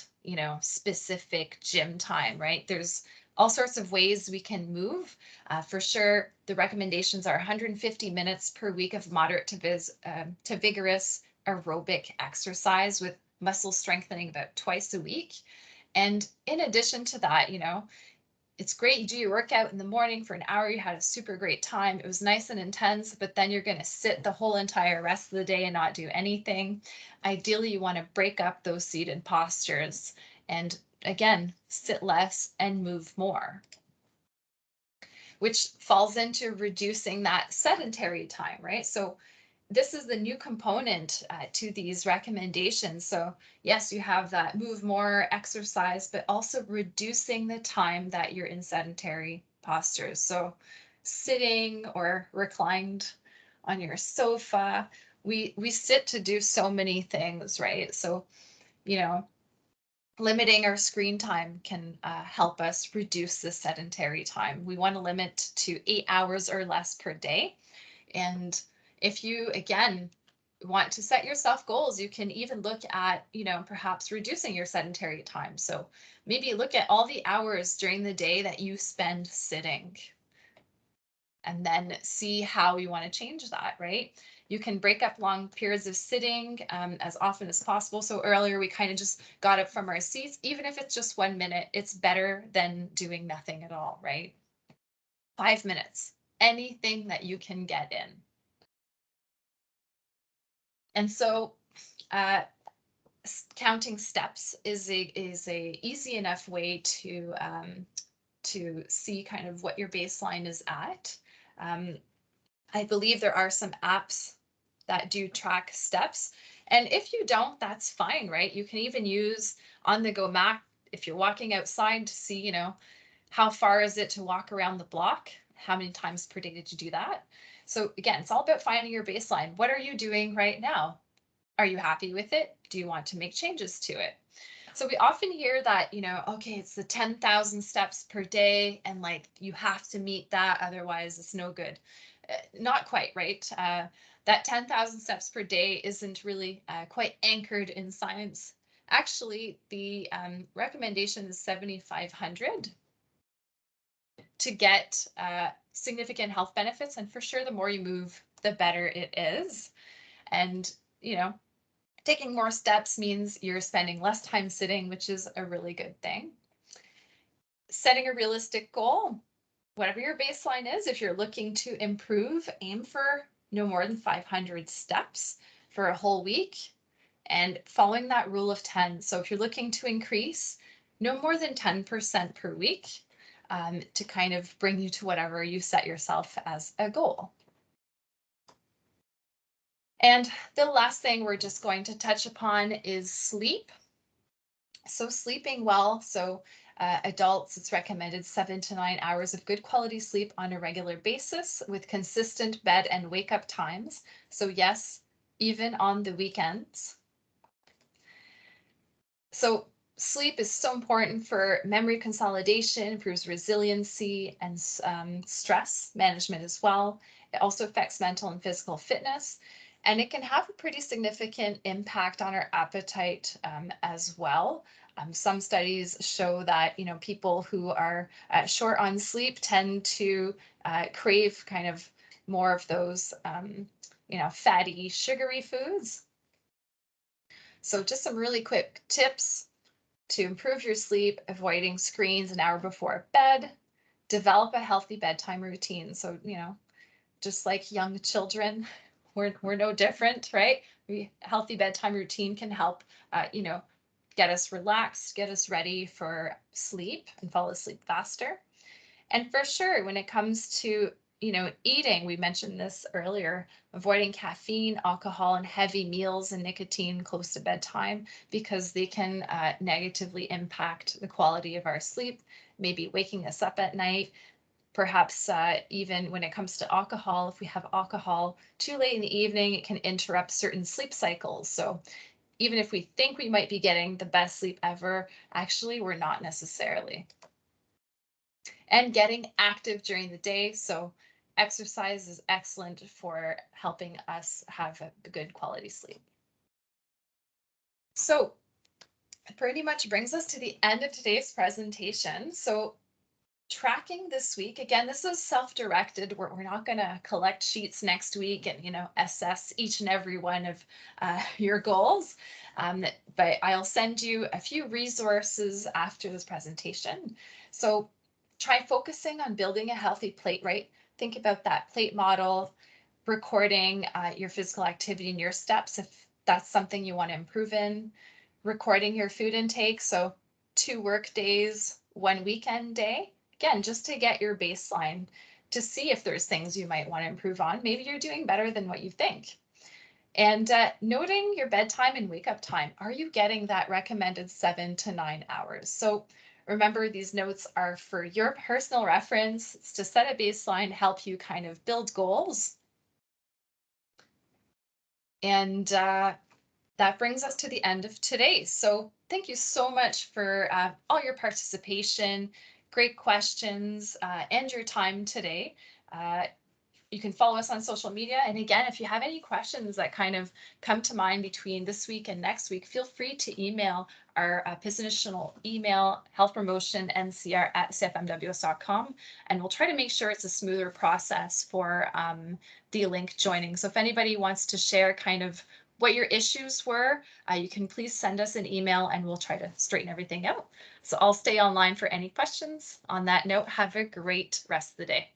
specific gym time, right? There's all sorts of ways we can move. For sure, the recommendations are 150 minutes per week of moderate to vigorous aerobic exercise with muscle strengthening about twice a week. And in addition to that, it's great you do your workout in the morning for an hour, you had a super great time, it was nice and intense, but then you're going to sit the whole entire rest of the day and not do anything. Ideally, you want to break up those seated postures and, again, sit less and move more, which falls into reducing that sedentary time, right? So this is the new component to these recommendations. So yes, you have that move more, exercise, but also reducing the time that you're in sedentary postures. So sitting or reclined on your sofa, we sit to do so many things, right? So, limiting our screen time can help us reduce the sedentary time. We want to limit to 8 hours or less per day. And if you, again, want to set yourself goals, you can even look at, perhaps reducing your sedentary time. So maybe look at all the hours during the day that you spend sitting and then see how you want to change that, right? You can break up long periods of sitting as often as possible. So earlier we kind of just got up from our seats. Even if it's just 1 minute, it's better than doing nothing at all, right? 5 minutes, anything that you can get in. And so counting steps is a easy enough way to see kind of what your baseline is at. I believe there are some apps that do track steps. And if you don't, that's fine, right? You can even use on the go map if you're walking outside to see, how far is it to walk around the block? How many times per day did you do that? So again, it's all about finding your baseline. What are you doing right now? Are you happy with it? Do you want to make changes to it? So we often hear that, okay, it's the 10,000 steps per day and like you have to meet that, otherwise it's no good. Not quite, right? That 10,000 steps per day isn't really quite anchored in science. Actually, the recommendation is 7,500 to get significant health benefits. And for sure, the more you move, the better it is. And, taking more steps means you're spending less time sitting, which is a really good thing. Setting a realistic goal, whatever your baseline is, if you're looking to improve, aim for no more than 500 steps for a whole week and following that rule of 10. So if you're looking to increase, no more than 10% per week to kind of bring you to whatever you set yourself as a goal. And the last thing we're just going to touch upon is sleep. So sleeping well, so adults, it's recommended 7 to 9 hours of good quality sleep on a regular basis with consistent bed and wake up times. So yes, even on the weekends. So sleep is so important for memory consolidation, improves resiliency and stress management as well. It also affects mental and physical fitness. And it can have a pretty significant impact on our appetite as well. Some studies show that, people who are short on sleep tend to crave kind of more of those, fatty, sugary foods. So just some really quick tips to improve your sleep, avoiding screens an hour before bed, develop a healthy bedtime routine. So, just like young children, we're no different, right? Healthy bedtime routine can help, get us relaxed, get us ready for sleep and fall asleep faster. And for sure, when it comes to, eating, we mentioned this earlier, avoiding caffeine, alcohol, and heavy meals and nicotine close to bedtime because they can negatively impact the quality of our sleep, maybe waking us up at night. Perhaps even when it comes to alcohol, if we have alcohol too late in the evening, it can interrupt certain sleep cycles. So even if we think we might be getting the best sleep ever, actually we're not necessarily. And getting active during the day. So exercise is excellent for helping us have a good quality sleep. So it pretty much brings us to the end of today's presentation. So tracking this week, again, this is self-directed. We're not going to collect sheets next week and, assess each and every one of your goals. But I'll send you a few resources after this presentation. So try focusing on building a healthy plate, right? Think about that plate model, recording your physical activity and your steps if that's something you want to improve in, recording your food intake. So 2 work days, 1 weekend day. Again, just to get your baseline to see if there's things you might want to improve on. Maybe you're doing better than what you think. And noting your bedtime and wake up time. Are you getting that recommended 7 to 9 hours? So remember, these notes are for your personal reference. It's to set a baseline, help you kind of build goals. And that brings us to the end of today. So thank you so much for all your participation, great questions, and your time today. You can follow us on social media. And again, if you have any questions that kind of come to mind between this week and next week, feel free to email our positional email, healthpromotionnCR@cfmws.com. And we'll try to make sure it's a smoother process for the link joining. So if anybody wants to share kind of what your issues were, you can please send us an email and we'll try to straighten everything out. So I'll stay online for any questions. On that note, have a great rest of the day.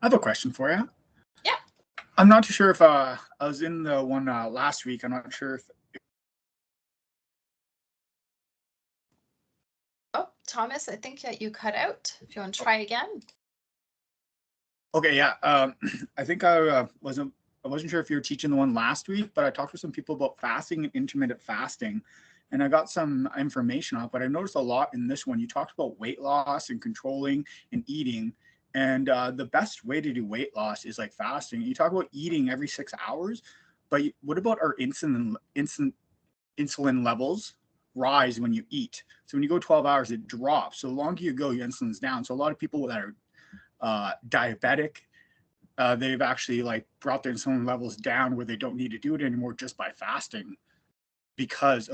I have a question for you. Yeah. I'm not too sure if I was in the one last week. I'm not sure if. Oh, Thomas, I think that you cut out. If you want to try again. Okay, yeah. I think I wasn't sure if you were teaching the one last week, but I talked to some people about fasting and intermittent fasting, and I got some information on it. But I noticed a lot in this one. You talked about weight loss and controlling and eating. And the best way to do weight loss is like fasting. You talk about eating every 6 hours, but what about our insulin levels rise when you eat? So when you go 12 hours, it drops. So the longer you go, your insulin's down. So a lot of people that are diabetic, they've actually like brought their insulin levels down where they don't need to do it anymore just by fasting because of